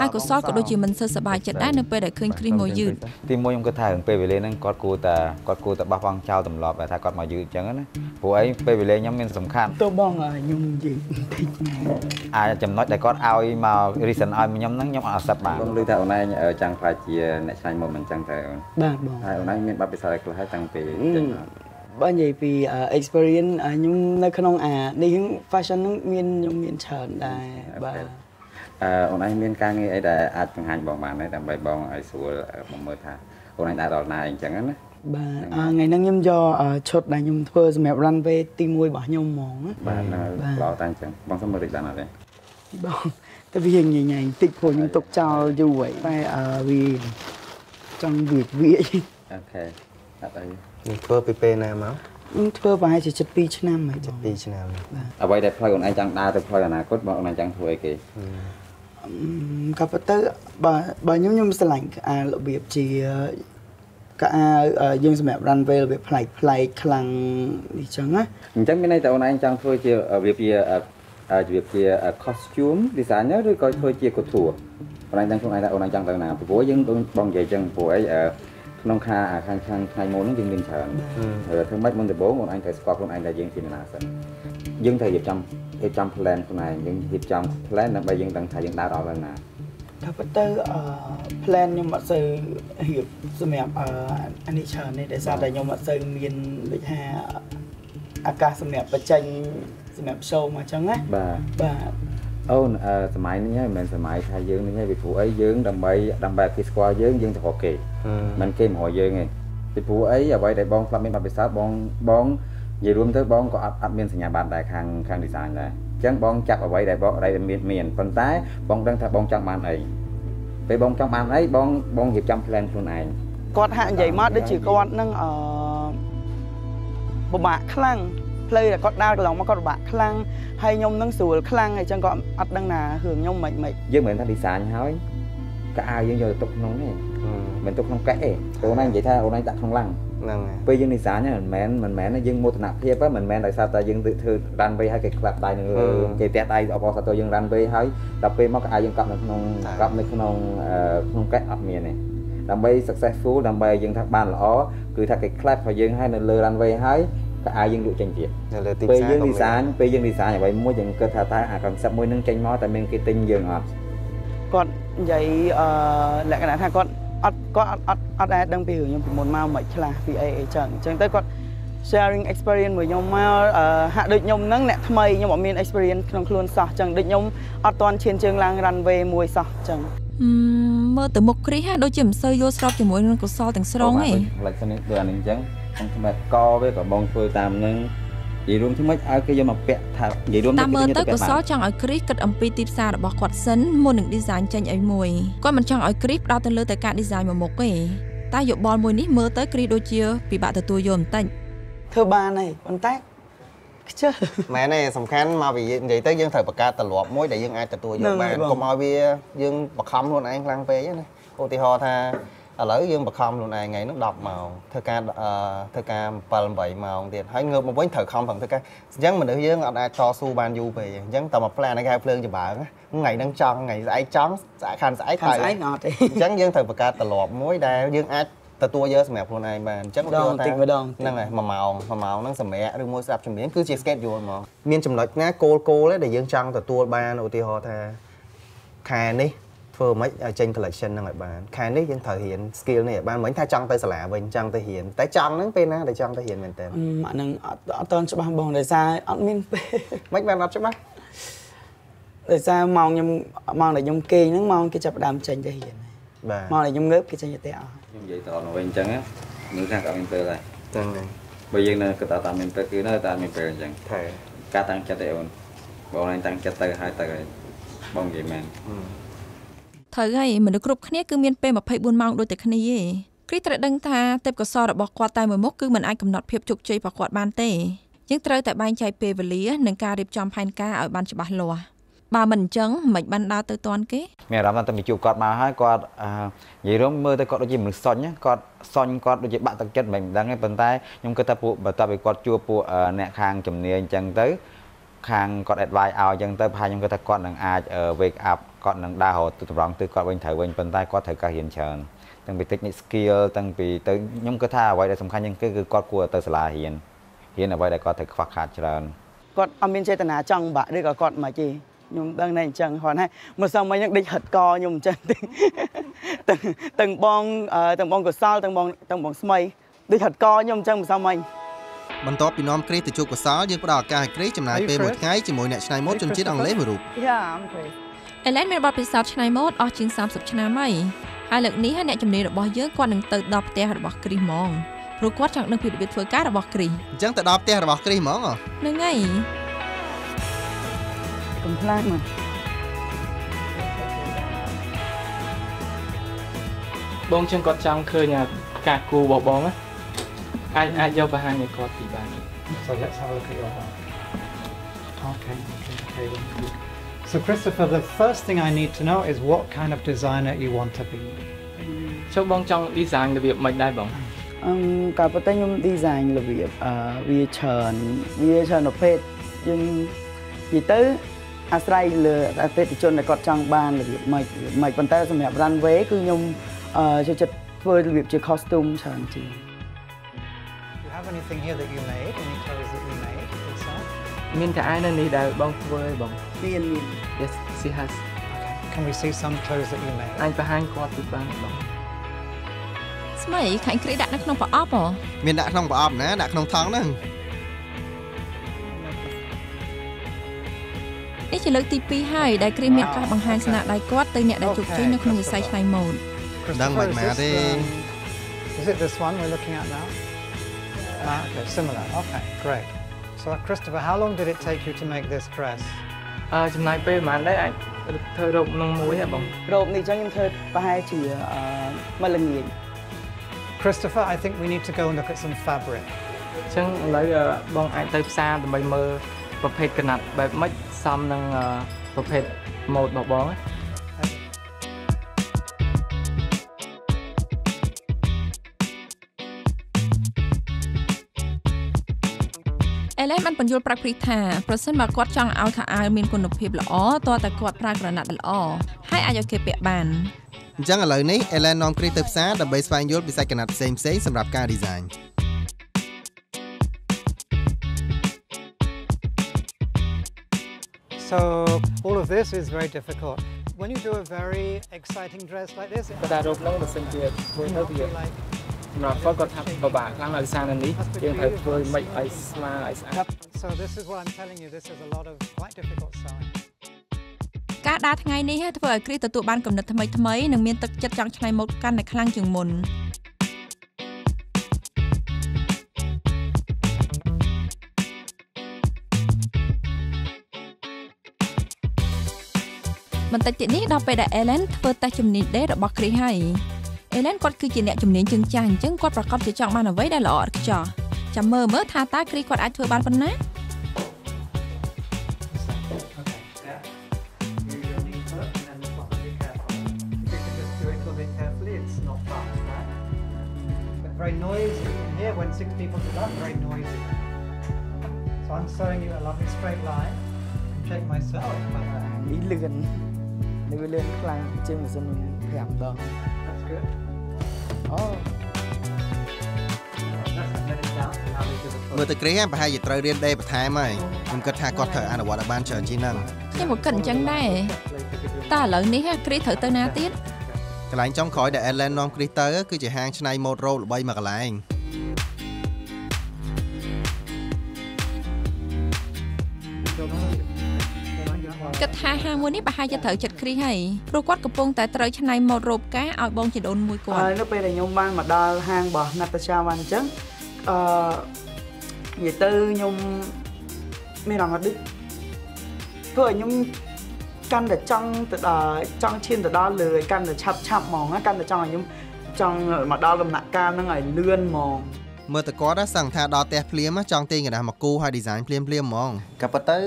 ហើយកុសលក៏ដូចជាមិនសូវសប្បាយចិត្តដែរនៅពេលដែលឃើញគ្រីមកយឺតទីមួយខ្ញុំគិតថារឿងពេលវេលាហ្នឹងគាត់គួរតែបោះបង់ចោលទម្លាប់ថាគាត់មកយឺតអញ្ចឹងណាព្រោះអីពេលវេលាខ្ញុំមានសំខាន់ទៅបងខ្ញុំយឺតបន្តិចអាចចំណុចដែលគាត់ឲ្យមក reason ឲ្យខ្ញុំហ្នឹងខ្ញុំអត់អត់សិតបានបងឮថាអូនឯងចង់ខ្លាចជាអ្នកឆ្លាញ់មុំមិនអញ្ចឹងតែអូនបាទបងហើយអូនឯងមានបទពិសោធន៍ឲ្យខ្លះហើយតាំងពីចេញមកបើនិយាយពី experience ខ្ញុំនៅក្នុងនេះ fashion ហ្នឹងខ្ញុំមានច្រើនដែរបាទអូនឯងមានការងារអីដែលអាចបង្ហាញបងបានដែរដើម្បីបងឲ្យស្រួលមកមើលថាអូនឯងដែរដល់ណាអញ្ចឹងណាបាទថ្ងៃហ្នឹងខ្ញុំយកឈុតដែលខ្ញុំធ្វើសម្រាប់ runway ទី1របស់ខ្ញុំហ្មងបាទល្អតែអញ្ចឹងបងសុំមើលតិចបានអត់ទេបងតែវាញ៉ៃញ៉ៃតិចព្រោះខ្ញុំទុកចោលយូរហើយតែវាចង់វាអូខេអត់អីធ្វើពីពេលណាមកខ្ញុំធ្វើប្រហែលជា7 ឆ្នាំហើយ7 ឆ្នាំអ្វីដែលផ្លូវអូនឯងចង់ដើរទៅផ្លូវអនាគតបងអូនឯងចង់ធ្វើអីគេក៏ប៉ុន្តែបើខ្ញុំស្រឡាញ់របៀបជាយើងសម្រាប់ runway របៀបប្លែកខ្លាំងនេះចឹងណាអញ្ចឹងមានន័យថាអូនឯងចង់ធ្វើជារបៀបជា costume designer ឬក៏ធ្វើជា couture អូនឯងដឹងខ្លួនឯងថាអូនឯងចង់ទៅណាព្រោះយើងបងនិយាយចឹងព្រោះអីក្នុងខាងថ្ងៃមុនហ្នឹងយើងមានច្រើនធ្វើម៉េចមុនដំបូងអូនឯងត្រូវស្គាល់ខ្លួនឯងថាយើងជានរណាសិនយើងត្រូវរៀបចំ plan ខ្លួនឯងយើងរៀបចំ plan ដើម្បីយើងដឹងថាយើងដើរដល់ណាថាប៉ុន្តែplan ខ្ញុំអត់សូវរៀបសម្រាប់អានេះច្រើនទេដោយសារតែខ្ញុំអត់សូវមានដូចថាឱកាសសម្រាប់បញ្ចេញសម្រាប់ show មកអញ្ចឹងណាបាទអូនសម័យនេះហ្នឹងមិនមែនសម័យថាយើងនេះទេពីព្រោះអីយើងដើម្បីគេស្គាល់យើងទៅរកគេមិនគេមកយើងទេពីព្រោះអីអ្វីដែលបងធ្លាប់មានបទពិសោធន៍បងនិយាយរួមទៅបងក៏អត់មានសញ្ញាបត្រដែរខាង design ដែរអញ្ចឹងបងចាប់អ្វីដែលមានប៉ុន្តែបងដឹងថាបងចង់បានអីពេលបងចង់បានអីបងរៀបចំ plan ខ្លួនឯងគាត់ហាក់និយាយមកដូចជាគាត់នឹងពិបាកខ្លាំងផ្លូវដែលគាត់ដើរកន្លងមកគាត់ពិបាកខ្លាំងហើយខ្ញុំនឹងស្រួលខ្លាំងហើយអញ្ចឹងគាត់អត់ដឹងណារឿងខ្ញុំមិនយើងមិនមែនថា design ហើយកៅអៅយើងយកទៅទុកក្នុងនេះមិនទុកក្នុងកែទេអូនឯងនិយាយថាអូនឯងដាក់ក្នុងឡាំងហ្នឹងហើយពេលយើង design មិនមែនយើងមោទនភាពមិនមែនដោយសារតែយើងធ្វើ runway ហើយគេក្លាប់ដៃនឹងគេផ្ទះដៃអបអរសាទរយើង runway ហើយដល់ពេលមកកៅអៅយើងកប់នៅក្នុងកែអត់មានទេដើម្បី successful ដើម្បីយើងថាបានល្អគឺថាគេក្លាប់ឲ្យយើងហើយនៅលើ runway ហើយកៅអៅយើងលក់ចេញទៀតនៅលើទីផ្សារពេលយើង design អ្វីមួយយើងគិតថាអា concept មួយនឹងចេញមកតែមានគេទិញយើងអត់គាត់និយាយលក្ខណៈថាគាត់អត់ដែរដឹងពីរឿងខ្ញុំពីមុនមកមិនខ្លះពីអីចឹងទៅគាត់ sharing experience មួយខ្ញុំមកហាក់ដូចខ្ញុំហ្នឹងអ្នកថ្មីខ្ញុំអត់មាន experience ក្នុងខ្លួនសោះចឹងដូចខ្ញុំអត់ទាន់ឈានជើងឡើង runway មួយសោះចឹងមើលទៅមុខគ្រីហាដូចជាមិនសូវយល់ស្របជាមួយនឹងកុសលទាំងស្រុងទេផ្លេចទៅនេះដូចអានេះអញ្ចឹងខ្ញុំសម្រាប់កវាក៏បងធ្វើតាមនឹងនិយាយរួមធ្វើម៉េចឲ្យគេយកមកពាក់ថានិយាយរួមតាមមើលទៅកុសលចង់ឲ្យគ្រីគិតអំពីទីផ្សាររបស់គាត់សិនមុននឹង design ចេញឲ្យមួយគាត់មិនចង់ឲ្យគ្រីផ្ដោតទៅលើតែការ design មួយមុខទេតែយោបល់មួយនេះមើលទៅគ្រីដូចជាពិបាកទទួលយកបន្តិចធ្វើបានហើយប៉ុន្តែខ្ជិលមែនទេសំខាន់មកពីនិយាយទៅយើងត្រូវបង្កើតទម្លាប់មួយដែលយើងអាចទទួលយកបានកុំឲ្យវាយើងបខំខ្លួនឯងខ្លាំងពេកណាឧទាហរណ៍ថាឥឡូវយើងបខំខ្លួនឯងថ្ងៃហ្នឹង10ម៉ោងធ្វើការ7 8ម៉ោងទៀតហើយងើបមកវិញត្រូវខំប្រឹងធ្វើការអញ្ចឹងមនុស្សយើងអត់អាចតស៊ូបានយូរពេកអញ្ចឹងតែមកផ្លែនេះគេហៅភ្លើងចម្បើងថ្ងៃហ្នឹងចង់ថ្ងៃស្អែកចង់ខាងស្អែកអត់ទេអញ្ចឹងយើងត្រូវបង្កើតទម្លាប់មួយដែលយើងអាចទទួលយកសម្រាប់ខ្លួនឯងបានអញ្ចឹងឧទាហរណ៍ថាហ្នឹងហើយ1ម៉ោងហ្នឹងសម្រាប់ឬមួយស្ដាប់ជំនាញគឺជា schedule ហ្មងមានចំណុចណាគោលដែលយើងចង់ទទួលបានឧទាហរណ៍ថាខែនេះធ្វើមិនឲ្យចេញ collection ហ្នឹងឲ្យបានខែនេះយើងត្រូវរៀន skill នេះឲ្យបានមិនថាចង់ទៅសាលាវិញចង់ទៅរៀនតែចង់ហ្នឹងពេលណាដែលចង់ទៅរៀនមែនតើអាហ្នឹងអត់តន់ច្បាស់បងដោយសារអត់មានពេលមិនបានអត់ច្បាស់ដោយសារម៉ោងដែលខ្ញុំគេងហ្នឹងម៉ោងគេចាប់ផ្ដើមចេញទៅរៀនបាទម៉ោងដែលខ្ញុំងើបគេចេញទៅផ្ទះអស់ខ្ញុំនិយាយតទៅវិញអញ្ចឹងមើលថាក៏មានពេលដែរចឹងហើយបើយើងនៅគាត់តាមមានពេលគឺនៅតែមានពេលអញ្ចឹងតែការតាំងចិត្តឯអូនបងឯងតាំងចិត្តទៅហើយទៅហើយបងនិយាយមែនត្រូវហើយមនុស្សគ្រប់គ្នាគឺមានពេល24ម៉ោងដូចតែគ្នាឯងគ្រីត្រូវដឹងថាទេពកោសល្យរបស់គាត់តែមួយមុខគឺមិនអាចកំណត់ភាពជោគជ័យរបស់គាត់បានទេយើងត្រូវតែបែងចែកពេលវេលានិងការរៀបចំផែនការឲ្យបានច្បាស់លាស់បើមិនអញ្ចឹងមិនបានដើរទៅតាន់គេមានអារម្មណ៍ថាទៅជួបគាត់មកហើយគាត់និយាយរួមមើលទៅគាត់ដូចជាមនុស្សសុញគាត់ដូចជាបាក់ទឹកចិត្តមិនដឹងទេប៉ុន្តែខ្ញុំគិតថាពួកបន្ទាប់ពីគាត់ជួបពួកអ្នកខាងជំនាញអញ្ចឹងទៅ ខាងគាត់ advice ឲ្យអញ្ចឹងទៅប្រហែលខ្ញុំគិតថាគាត់នឹងអាច wake up គាត់នឹងដើររហូតទៅតម្រង់ទិសគាត់វិញត្រូវវិញប៉ុន្តែគាត់ត្រូវការរៀនច្រើនទាំងពី technique skill ទាំងពីទៅខ្ញុំគិតថាអ្វីដែលសំខាន់ជាងគេគឺគាត់គួរទៅសាលារៀនអ្វីដែលគាត់ត្រូវខ្វះខាតច្រើនគាត់អត់មានចេតនាចង់បាក់ឬក៏គាត់មិនទេខ្ញុំដឹងតែអញ្ចឹងគាត់ហើយមកសមមិញហ្នឹងដេកហិតកខ្ញុំអញ្ចឹងទាំងបងកសលទាំងបងស្មីដេកហិតកខ្ញុំអញ្ចឹងមកសមមិញបន្ទាប់ពីនាំគ្រីសទៅជួបកសលយើងផ្ដល់ឱកាសឲ្យគ្រីសចំណាយពេលមួយថ្ងៃជាមួយអ្នកច្នៃម៉ូដជនជាតិអង់គ្លេសមួយរូប I'm Chris អេឡែនមានបទពិសោធន៍ច្នៃម៉ូដអស់ជាង30ឆ្នាំហើយលើកនេះអ្នកជំនាញរបស់យើងគាត់នឹងទៅដល់ផ្ទះរបស់គ្រីសហ្មងព្រោះគាត់ចង់ដឹងពីរបៀបធ្វើការរបស់គ្រីសអញ្ចឹងទៅដល់ផ្ទះរបស់គ្រីសហ្មងហ្នឹងហើយកុំខ្លាចមកបងចឹងគាត់ចង់ឃើញការគូរបស់បងណាអាចយកបង្ហាញឲ្យគាត់ទីបាន So let's have a look at your work. Okay. So Christopher, the first thing I need to know is what kind of designer you want to be. ចុះបងចង់ design របៀបមិនដែរបងកាលប៉ុន្តែខ្ញុំ design របៀបវាច្រើនប្រភេទយើងនិយាយទៅអាស្រ័យលើអតិថិជនដែលគាត់ចង់បានរបៀបមិនប៉ុន្តែសម្រាប់ runway គឺខ្ញុំចូលចិត្តធ្វើរបៀបជា costume ច្រើនជាងHave anything here that you made? Any clothes that you made yourself? មានតែឯនៅនេះដែលបងធ្វើឯងបងមាន Yes she has Okay. Can we see some clothes that you made? អាចបង្ហាញគាត់ទីបានបងស្មីខាញ់គ្រីដាក់នៅក្នុងប្រអប់ហ៎មានដាក់ក្នុងប្រអប់ណាដាក់ក្នុងថង់ហ្នឹងនេះជាលើកទី2ហើយដែលគ្រីមានឱកាសបង្ហាញស្នាដៃគាត់ទៅអ្នកដែលជោគជ័យនៅក្នុងវិស័យច្នៃម៉ូដដឹងមិនម៉ាទេ Is it this one we're looking at now? Okay, similar. Okay, great. So Christopher, how long did it take you to make this dress? ចំណាយពេលប្រហែលដែរអាចធ្វើរ៉ូបនឹងមួយហ៎បងរ៉ូបនេះចឹងខ្ញុំធ្វើប្រហែលជាមួយល្ងាច Christopher, I think we need to go and look at some fabric. អញ្ចឹងឥឡូវបងអាចទៅផ្សារដើម្បីមើលប្រភេទកណាត់បែបម៉េចសមនឹងប្រភេទម៉ូដរបស់បងអេឡែនបានបញ្យល់ប្រាប់គ្រីថាប្រសិនបើគាត់ចង់ឲ្យខោអាវមានគុណភាពល្អតើតែគាត់ប្រើក្រណាត់ល្អហើយអាចឲ្យគេពាក់បានអញ្ចឹងឥឡូវនេះអេឡែននាំគ្រីសទៅផ្សារដើម្បីស្វែងយល់ពីសាច់ក្រណាត់ផ្សេងៗសម្រាប់ការ design So all of this is very difficult. When you do a very exciting dress like this, តែរ៉ូបនឹងបើសិនជាធ្វើទៅវាសម្រាប់គាត់ថាពិបាកខ្លាំងដោយសារនេះយើងត្រូវធ្វើមិនឲ្យស្មើឲ្យស្អាត So this is what I'm telling you, this is a lot of quite difficult sewing. ការដើរថ្ងៃនេះធ្វើឲ្យគ្រីសទទួលបានគំនិតថ្មីៗនិងមានទឹកចិត្តចង់ច្នៃម៉ូដកាន់តែខ្លាំងជាងមុនបន្តិចទៀតនេះដល់ពេលដែលអេឡែនធ្វើតេស្តជំនាញដេររបស់គ្រីសហើយអេឡែនគាត់គឺជាអ្នកជំនាញជើងចាស់អញ្ចឹងគាត់ប្រកាសជាចង់បានអ្វីដែលល្អឥតខ្ចោះចាំមើលថាតើគ្រីសគាត់អាចធ្វើបានប៉ុណ្ណាVery noisy. Here, when 6 people do that, very noisy. So I'm sewing you a lovely straight line. Check myself. នេះលឿនខ្លាំងជាងម៉ាស៊ីន5ដង That's good. Oh. មើលទៅគ្រីសប្រហែលជាត្រូវរៀនដេរបន្ថែមហើយខ្ញុំគិតថាគាត់ត្រូវអនុវត្តឲ្យបានច្រើនជាងហ្នឹងខ្ញុំក៏គិតអញ្ចឹងដែរតើឥឡូវនេះគ្រីសត្រូវទៅណាទៀតកន្លែងចុងក្រោយដែលអេឡែននាំគ្រីសទៅគឺជាហាងច្នៃម៉ូដរ៉ូបល្បីមួយកន្លែងគិតថាហាងមួយនេះប្រហែលជាត្រូវចិត្តគ្រីសហើយព្រោះគាត់កំពុងតែត្រូវច្នៃម៉ូដរ៉ូបការឲ្យបងជីដូនមួយគាត់នៅពេលដែលខ្ញុំបានមកដល់ហាងរបស់ Natasha បានអញ្ចឹងនិយាយទៅខ្ញុំមានអារម្មណ៍ដូចធ្វើឲ្យខ្ញុំកាន់តែចង់ទៅដល់ចង់ឈានទៅដល់លើកាន់តែឆាប់ហ្មងកាន់តែចង់ឲ្យខ្ញុំចង់មកដល់ដំណាក់កាលហ្នឹងឲ្យលឿនហ្មង មើលតគាត់សង្ឃថាដល់ផ្ទះភ្លាមចង់ទិញកណ្ដាស់មកគូហើយ design ភ្លាមហ្មងក៏ប៉ុន្តែ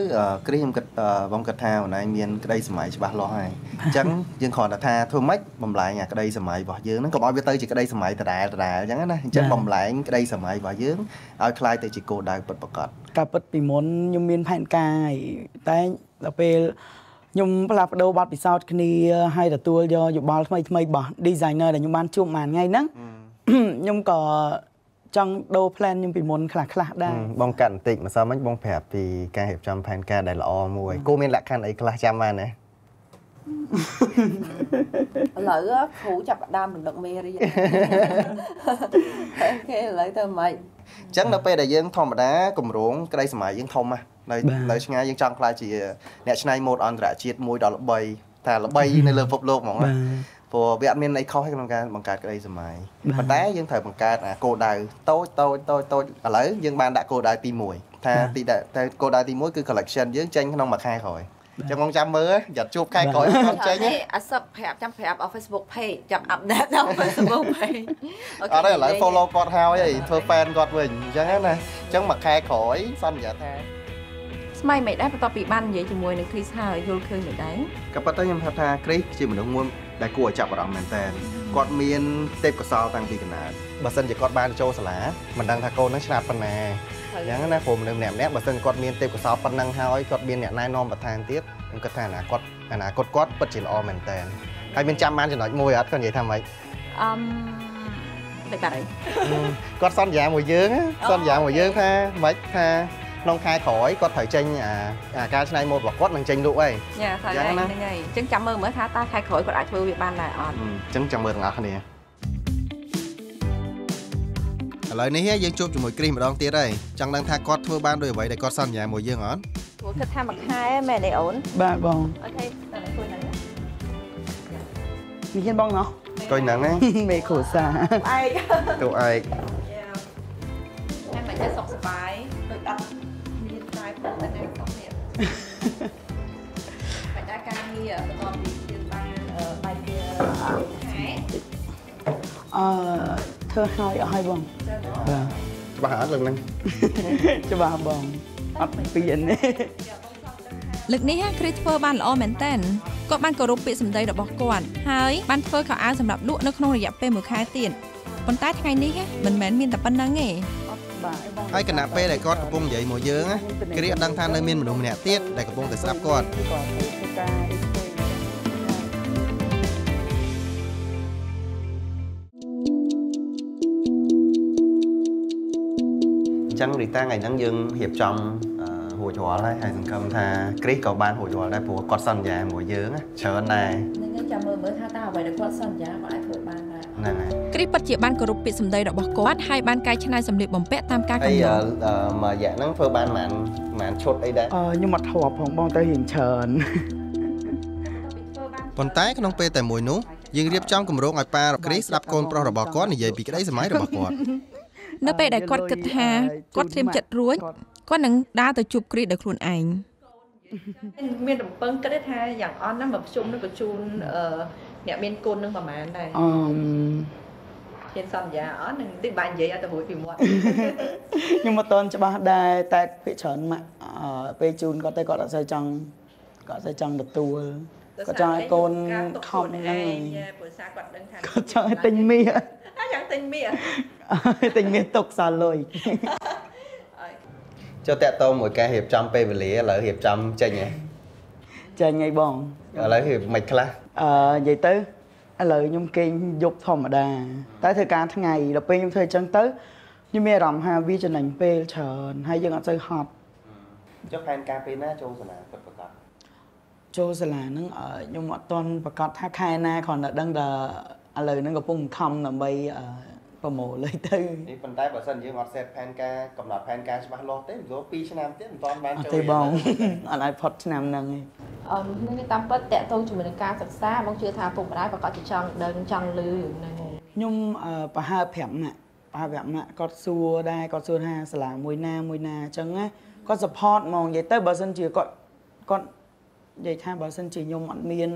គ្រីខ្ញុំគិតបងគិតថាអូនឯងមានក្តីសម័យច្បាស់លាស់ហើយអញ្ចឹងយើងគ្រាន់តែថាធ្វើម៉េចបំលែងអាក្តីសម័យរបស់យើងហ្នឹងកុំឲ្យវាទៅជាក្តីសម័យដដែលអញ្ចឹងណាអញ្ចឹងបំលែងក្តីសម័យរបស់យើងឲ្យคล้ายទៅជាគោលដៅពិតប្រាកដការពិតពីមុនខ្ញុំមានផែនការតែដល់ពេលខ្ញុំផ្លាស់ប្ដូរបទពិសោធន៍គ្នាហើយទទួលយកយោបល់ថ្មីរបស់ designer ដែលខ្ញុំបានជួបមួយថ្ងៃហ្នឹងខ្ញុំក៏ចង់ដូរ plan ខ្ញុំពីមុនខ្លះដែរបងកាត់បន្តិចម្សិលមិញបងប្រាប់ពីការរៀបចំផែនការដែលល្អមួយគូមានលក្ខខណ្ឌអីខ្លះចាំបានណាឥឡូវគ្រូចាប់ដើមរំលឹកមេរៀនគេឥឡូវទៅម៉េចអញ្ចឹងនៅពេលដែលយើងធម្មតាគម្រោងក្តីសម័យយើងធំណានៅឆ្ងាយយើងចង់ខ្លាចជាអ្នកច្នៃម៉ូដអន្តរជាតិមួយដល់ល្បីថាល្បីនៅលើពិភពលោកហ្មងណាព្រោះវាអត់មានអីខុសក្នុងការបង្កើតក្តីសម័យប៉ុន្តែយើងត្រូវបង្កើតគោលដៅតូចឥឡូវយើងបានដាក់គោលដៅទី1ថាតែគោលដៅទី1គឺ collection យើងចេញក្នុងមួយខែក្រោយចាំបងចាំមើលយ៉ាត់ជួបខែក្រោយអត់ចេញទេអត់សឹកប្រាប់ចាំប្រាប់អស់ Facebook page ចាំ update ដល់ Facebook page អត់ទេឥឡូវ follow គាត់ហើយធ្វើ fan គាត់វិញអញ្ចឹងណាអញ្ចឹងមួយខែក្រោយសន្យាថាស្មៃមិនដែរបន្ទាប់ពីបាននិយាយជាមួយនឹង Chris ហើយយល់ឃើញមិនដែរក៏ប៉ុន្តែខ្ញុំថា Chris ជាមនុស្សមួយដែលគួរឲ្យចាប់អារម្មណ៍មែនតើគាត់មានទេពកោសល្យតាំងពីកណ្ដាលបើសិនជាគាត់បានចូលសាលាមិនដឹងថាកូននឹងឆ្លាតប៉ុណ្ណាអញ្ចឹងណាព្រោះមនុស្សម្នាក់បើសិនគាត់មានទេពកោសល្យប៉ុណ្ណឹងហើយគាត់មានអ្នកណែនាំបន្ថែមទៀតខ្ញុំគិតថាអនាគតគាត់ពិតជាល្អមែនតើហើយមានចាំបានចំណុចមួយអត់គាត់និយាយថាម៉េចដូចបាត់ហើយគាត់សន្យាមួយយើងថាម៉េចថាក្នុងខែក្រោយគាត់ត្រូវចេញអាការច្នៃម៉ូដរបស់គាត់នឹងចេញលក់ហើយយ៉ាហ្នឹងហើយអញ្ចឹងចាំមើលថាតើខែក្រោយគាត់អាចធ្វើវាបានដែរអត់អញ្ចឹងចាំមើលទាំងអស់គ្នាឥឡូវនេះយើងជួបជាមួយគ្រីម្ដងទៀតហើយចង់ដឹងថាគាត់ធ្វើបានដោយអ្វីដែលគាត់សន្យាមួយយើងអត់ព្រោះគិតថាមួយខែមែនទេអូនបាទបងអូខេតែជួយហ្នឹងមានបងណោះកុយហ្នឹងមេគ្រូសាឯកទូឯកតែមិនចេះសុខសប្បាយដូចអត់មានតែប៉ុណ្ណឹងសុខទៀតបច្ចាការងារបន្តពីយើងបានបាយវាខែធ្វើហើយអស់ហើយបងបាទច្បាស់អត់លើកហ្នឹងច្បាស់បងអត់ពីអីនេះលើកនេះChrisធ្វើបានល្អមែនតើគាត់បានគោរពពាក្យសម្ដីរបស់គាត់ហើយបានធ្វើខោអាវសម្រាប់លក់នៅក្នុងរយៈពេល1ខែទៀតប៉ុន្តែថ្ងៃនេះមិនមែនមានតែប៉ុណ្្នឹងទេហើយគណៈពេលដែលគាត់កំពុងនិយាយមកយើងគ្រីអត់ដឹងថានៅមានមនុស្សម្នាក់ទៀតដែលកំពុងតែស្ដាប់គាត់អញ្ចឹងរីតាថ្ងៃហ្នឹងយើងរៀបចំរួចរាល់ហើយសង្ឃឹមថាគ្រីក៏បានរួចរាល់ដែរព្រោះគាត់សន្យាមួយយើងច្រើនដែរហ្នឹងចាំមើលថាតើអ្វីដែលគាត់សន្យាគាត់អាចធ្វើបានដែរហ្នឹងហើយគ្រីពិតជាបានគោរពពាក្យសម្ដីរបស់គាត់ហើយបានកែច្នៃសម្លៀកបំពាក់តាមការកំណត់ហើយមួយរយៈហ្នឹងធ្វើបានប៉ុន្មានឈុតអីដែរខ្ញុំអត់ធ្លាប់ផងបងទៅរៀងច្រើនប៉ុន្តែក្នុងពេលតែមួយនោះយើងរៀបចំគម្រោងឲ្យប៉ាគ្រីស្ដាប់កូនប្រុសរបស់គាត់និយាយពីក្តីសម័យរបស់គាត់នៅពេលដែលគាត់គិតថាគាត់ត្រៀមចិត្តរួចគាត់នឹងដើរទៅជួបគ្រីដោយខ្លួនឯងមានរំពឹងគិតថាយ៉ាងអន់ណាស់មកប្រជុំនឹងបញ្ជូនអ្នកមានគុណនឹងប្រហែលដែរជាសន្យាអត់នឹងទីបាននិយាយឲ្យទៅរួចពីមាត់ខ្ញុំមិនតន់ច្បាស់ដែរតែភាគច្រើនមកពេលជូនគាត់ទៅគាត់អត់សូវចង់ទទួលគាត់ចង់ឲ្យកូនខំហ្នឹងព្រោះសារគាត់ដឹងថាគាត់ចង់ឲ្យទិញមាសចង់ទិញមាសទុកសល់លុយចូលតាក់ទងមួយការរៀបចំពេលវេលាឥឡូវរៀបចំចេញហីបងឥឡូវរៀបមិនខ្លះនិយាយទៅឥឡូវខ្ញុំគេងយប់ធម្មតាតែធ្វើការថ្ងៃដល់ពេលខ្ញុំធ្វើអញ្ចឹងទៅខ្ញុំមានអារម្មណ៍ថាវាចំណេញពេលច្រើនហើយយើងអត់សូវហត់ចុះផែនការពេលណាចូលសាលាពិតប្រាកដចូលសាលាហ្នឹងខ្ញុំអត់ទាន់ប្រកាសថាខែណាគ្រាន់តែដឹងថាឥឡូវហ្នឹងកំពុងខំដើម្បីប្រមូលលេខទៅនេះប៉ុន្តែបើសិនយើងអត់សេតផែនការកំណត់ផែនការច្បាស់លាស់ទេព្រោះ2ឆ្នាំទៀតមិនទាន់បានចូលទេបងអត់ឲ្យផុតឆ្នាំហ្នឹងទេនេះតាមពិតតាក់ទងជាមួយនឹងការសិក្សាបងជឿថាពុកម្ដាយប្រកាសជាចង់ដឹងចង់ឮហ្នឹងខ្ញុំប្រហែល5ម៉ាក់គាត់សួរដែរគាត់សួរថាសាលាមួយណាអញ្ចឹងណាគាត់ support ហ្មងនិយាយទៅបើសិនជាគាត់និយាយថាបើសិនជាខ្ញុំអត់មាន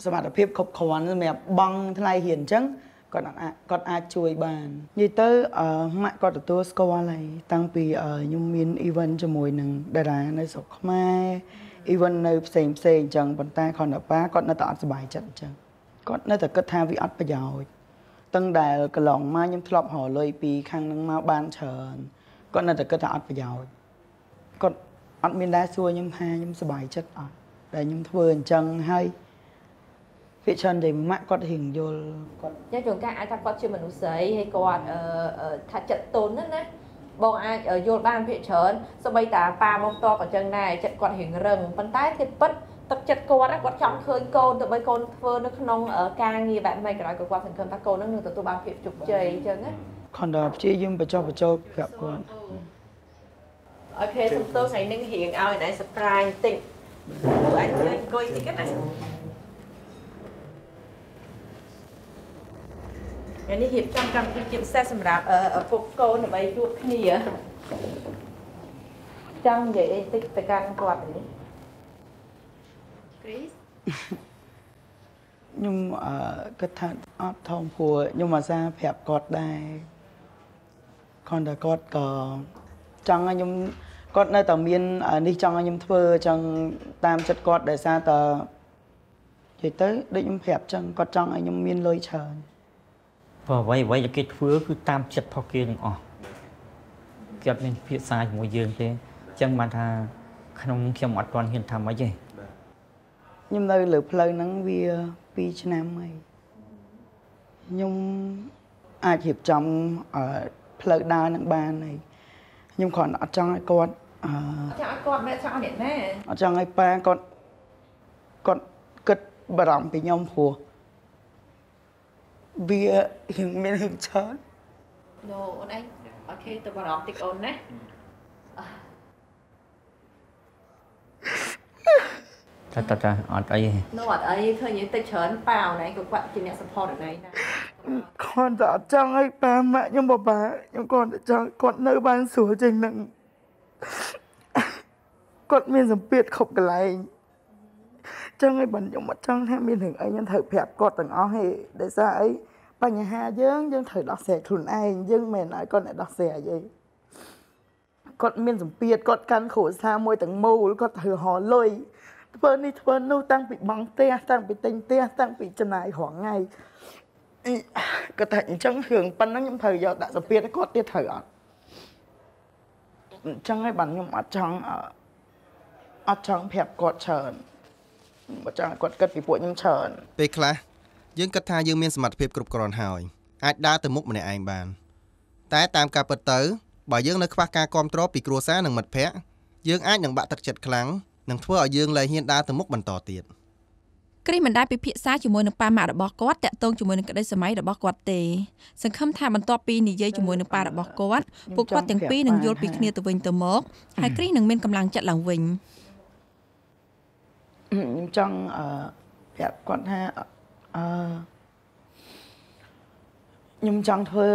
សមត្ថភាពគ្រប់គ្រាន់សម្រាប់បង់ថ្លៃរៀនអញ្ចឹង គាត់អាចជួយបាននិយាយទៅម៉ាក់គាត់ទទួលស្គាល់ហើយតាំងពីខ្ញុំមាន event ជាមួយនឹងតារានៅស្រុកខ្មែរ event នៅផ្សេងអញ្ចឹងប៉ុន្តែគ្រាន់តែប៉ាគាត់នៅតែអត់សប្បាយចិត្តអញ្ចឹងគាត់នៅតែគិតថាវាអត់ប្រយោជន៍តាំងដែលកន្លងមកខ្ញុំធ្លាប់រកលុយពីខាងនឹងមកបានច្រើនគាត់នៅតែគិតថាអត់ប្រយោជន៍គាត់អត់មានដែរសួរខ្ញុំថាខ្ញុំសប្បាយចិត្តអត់ដែលខ្ញុំធ្វើអញ្ចឹងហើយវាច្រើនតែម៉ាក់គាត់រៀងយល់គាត់ញ៉ាំជួនកាលអាចថាគាត់ជាមនុស្សស្រីហើយគាត់ថាចិត្តតូនណាបងអាចយល់បានភាគច្រើនសូម្បីតាប៉ាមកតក៏ចឹងដែរចិត្តគាត់រៀងរឹងប៉ុន្តែទៀតពិតទឹកចិត្តគាត់ចង់ឃើញកូនទៅបីកូនធ្វើនៅក្នុងការងារបែបម៉េចក៏ដោយគាត់សង្ឃឹមថាកូននឹងទទួលបានភាពជោគជ័យអញ្ចឹងណាខនដល់ព្យាយាមបញ្ចុះបញ្ចូលប្រាប់គាត់អូខេសុំទោសថ្ងៃនេះរៀងឲ្យណែ surprise បន្តិចពួកអាចអង្គុយតិចណានេះរៀបចំកម្មវិធីជាពិសេសសម្រាប់ឪពុកកូនដើម្បីជួបគ្នាចង់និយាយអីតិចទៅកាន់គាត់នេះគ្រីសខ្ញុំគិតថាអត់ធំព្រោះខ្ញុំអាសាប្រាប់គាត់ដែរគ្រាន់តែគាត់ក៏ចង់ឲ្យខ្ញុំគាត់នៅតែមាននេះចង់ឲ្យខ្ញុំធ្វើអញ្ចឹងតាមចិត្តគាត់ដោយសារតែនិយាយទៅដូចខ្ញុំប្រាប់អញ្ចឹងគាត់ចង់ឲ្យខ្ញុំមានលុយច្រើនព្រោះអ្វីដែលគេធ្វើគឺតាមចិត្តរបស់គេទាំងអស់គេអត់មានភាសាជាមួយយើងទេអញ្ចឹងបានថាក្នុងខ្ញុំអត់ទាន់ហ៊ានធ្វើអីទេខ្ញុំនៅលើផ្លូវហ្នឹងវា2ឆ្នាំហើយខ្ញុំអាចរៀបចំផ្លូវដើរនឹងបានហើយខ្ញុំគ្រាន់តែអត់ចង់ឲ្យគាត់ចង់ឲ្យគាត់មិនចង់អ្នកណាអត់ចង់ឲ្យប៉ាគាត់គិតបារម្ភពីខ្ញុំព្រោះវាមានរឿងច្រើនអូនឯងអូខេទៅបារម្ភតិចអូនណាតាអត់អីទេនោះអត់អីឃើញយើងតិចច្រើនប៉ាអូនឯងក៏គាត់ជាអ្នក support អូនឯងដែរគាត់តែអត់ចង់ឲ្យប៉ាម៉ាក់ខ្ញុំបបាខ្ញុំគាត់ចង់គាត់នៅបានស្រួលជាងនឹងគាត់មានសម្ពាធគ្រប់កន្លែងចឹងឲ្យបើខ្ញុំអត់ចង់ថាមានរឿងអីខ្ញុំត្រូវប្រាប់គាត់ទាំងអស់ហេដោយសារអីបញ្ហាយើងត្រូវដោះស្រាយខ្លួនឯងយើងមិនឲ្យគាត់អ្នកដោះស្រាយអីគាត់មានសម្ពាធគាត់កាន់គ្រួសារមួយទាំងមូលគាត់ត្រូវរកលុយធ្វើនេះធ្វើនោះតាំងពីបង់ផ្ទះតាំងពីទិញផ្ទះតាំងពីចំណាយរាល់ថ្ងៃគាត់ថាអញ្ចឹងរឿងប៉ុណ្ណឹងខ្ញុំត្រូវយកដាក់សម្ពាធគាត់ទៀតត្រូវអត់អញ្ចឹងហើយបាទខ្ញុំអត់ចង់ប្រាប់គាត់ច្រើនបើចង់គាត់គិតពីពួកខ្ញុំច្រើនពេលខ្លះយើងគិតថាយើងមានសមត្ថភាពគ្រប់គ្រាន់ហើយអាចដើរទៅមុខម្នាក់ឯងបានតែតាមការពិតទៅបើយើងនៅខ្វះការគាំទ្រពីគ្រួសារនិងមិត្តភ័ក្តិយើងអាចនឹងបាក់ទឹកចិត្តខ្លាំងនិងធ្វើឲ្យយើងលែងហ៊ានដើរទៅមុខបន្តទៀតគ្រីសមិនដែលពិភាក្សាជាមួយនឹងប៉ាម៉ាក់របស់គាត់តាក់ទងជាមួយនឹងក្តីសម័យរបស់គាត់ទេសង្ឃឹមថាបន្ទាប់ពីនិយាយជាមួយនឹងប៉ារបស់គាត់ពួកគាត់ទាំងពីរនឹងយល់ពីគ្នាទៅវិញទៅមកហើយគ្រីសនឹងមានកម្លាំងចិត្តឡើងវិញខ្ញុំចង់ប្រាប់គាត់ថាខ្ញុំចង់ធ្វើ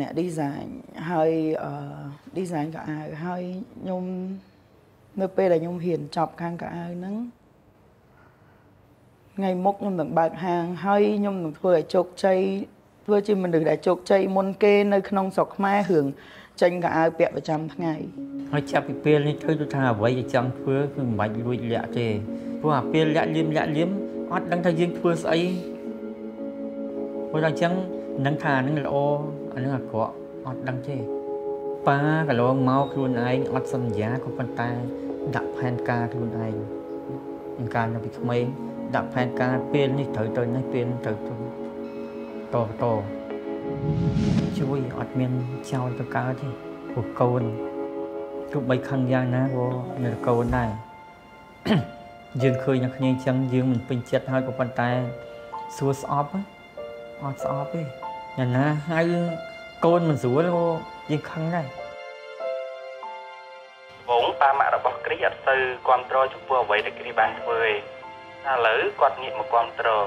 អ្នក design ហើយ design កៅអៅហើយខ្ញុំនៅពេលដែលខ្ញុំហ៊ានចប់ខាងកៅអៅហ្នឹងថ្ងៃមុខខ្ញុំនឹងបើកហាងហើយខ្ញុំនឹងធ្វើឲ្យជោគជ័យធ្វើជាមនុស្សដែលជោគជ័យមុនគេនៅក្នុងស្រុកខ្មែររឿងចេញកៅអៅពាក់ប្រចាំថ្ងៃហើយចាប់ពីពេលនេះទៅថាអ្វីដែលចង់ធ្វើគឺមិនបាច់លួចលាក់ទេព្រោះអាពេលលាក់លៀមអត់ដឹងថាយើងធ្វើស្អីព្រោះតែអញ្ចឹងនឹងថាអានឹងល្អអានឹងអាក្រក់អត់ដឹងទេប៉ាកន្លងមកខ្លួនឯងអត់សន្យាក៏ប៉ុន្តែដាក់ផែនការខ្លួនឯងក្នុងការនៅពីក្មេងដាក់ផែនការពេលនេះត្រូវទៅនេះពេលត្រូវទៅតជួយអត់មានចោលទៅកើតទេព្រោះកូនទោះបីខឹងយ៉ាងណាក៏នៅកូនដែរយើងឃើញតែគ្នាអញ្ចឹងយើងមិនពេញចិត្តហើយក៏ប៉ុន្តែសួរស្អប់អត់ស្អប់ទេយ៉ាងណាហៅកូនមិនស្រួលក៏យើងខឹងដែរបងប៉ាម៉ាក់របស់គ្រីអត់ទៅគ្រប់គ្រងចំពោះអ្វីដែលគ្រីបានធ្វើទេតែឥឡូវគាត់ងាកមកគ្រប់គ្រង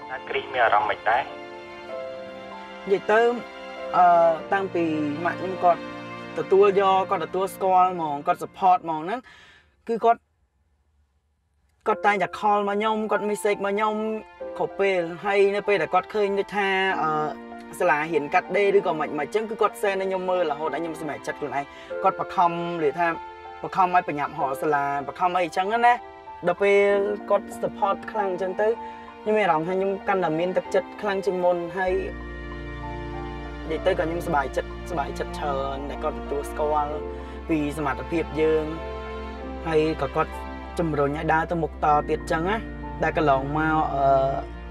ថាគ្រីមានអារម្មណ៍មិនដែរនិយាយទៅតាំងពីម៉ាក់ខ្ញុំគាត់ទទួលយកគាត់ទទួលស្គាល់ហ្មងគាត់ support ហ្មងហ្នឹងគឺគាត់តែងតែ call មកខ្ញុំគាត់ message មកខ្ញុំគ្រប់ពេលហើយនៅពេលដែលគាត់ឃើញដូចថា សាលារៀនកាត់ដេរឬក៏មិនអញ្ចឹងគឺគាត់សែនឲ្យខ្ញុំមើលរហូតដល់ខ្ញុំសម្រេចចិត្តខ្លួនឯងគាត់បខំនិយាយថាបខំឲ្យបញ្ញាប់ហោសាលាបខំអីអញ្ចឹងណាដល់ពេលគាត់ support ខ្លាំងអញ្ចឹងទៅខ្ញុំមានអារម្មណ៍ថាខ្ញុំកាន់តែមានទឹកចិត្តខ្លាំងជាងមុនហើយនិយាយទៅក៏ខ្ញុំសប្បាយចិត្តច្រើនដែលគាត់ទទួលស្គាល់ពីសមត្ថភាពយើងហើយក៏គាត់ជំរុញឲ្យដើរទៅមុខតទៀតអញ្ចឹងណាដែលកន្លងមក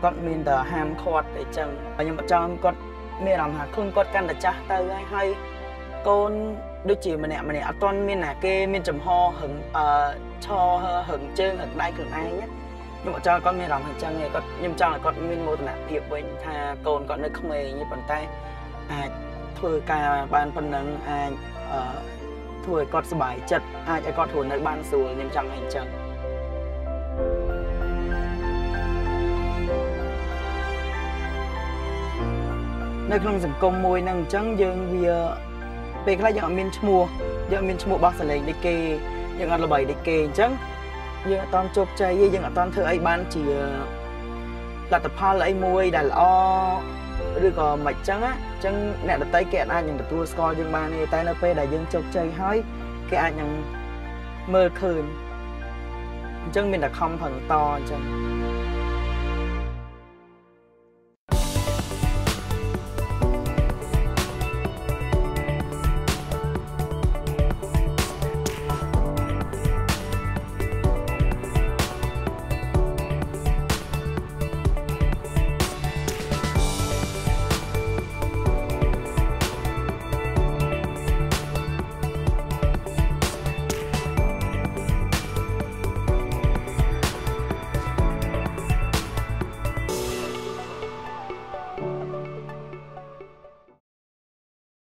គាត់មានតែហាមឃាត់អីចឹងខ្ញុំអត់ចង់គាត់មានអារម្មណ៍ថាខ្លួនគាត់កាន់តែចាស់ទៅហើយកូនដូចជាម្នាក់អត់ទាន់មានណាគេមានចំហហឹងឈរហឹងជើងហឹងដៃខ្លួនឯងខ្ញុំអត់ចង់គាត់មានអារម្មណ៍អញ្ចឹងទេគាត់ខ្ញុំចង់ឲ្យគាត់មានមោទនភាពវិញថាកូនគាត់នៅក្មេងប៉ុន្តែអាចធ្វើការបានប៉ុណ្ណឹងអាចធ្វើឲ្យគាត់សុបាយចិត្តអាចឲ្យគាត់រស់នៅបានស្រួលខ្ញុំចង់ឲ្យអញ្ចឹងនៅក្នុងសង្គមមួយហ្នឹងអញ្ចឹងយើងវាពេលខ្លះយើងអត់មានឈ្មោះបោះសលេងដូចគេយើងអត់ល្បីដូចគេអញ្ចឹងយើងអត់តន់ជោគជ័យទេយើងអត់តន់ធ្វើអីបានជាលទ្ធផលអីមួយដែលល្អឬក៏មិនអញ្ចឹងអ្នកដទៃគេអាចនឹងទទួលស្គាល់យើងបានទេតែនៅពេលដែលយើងជោគជ័យហើយគេអាចនឹងមើលឃើញអញ្ចឹងមានតែខំប្រឹងតអញ្ចឹង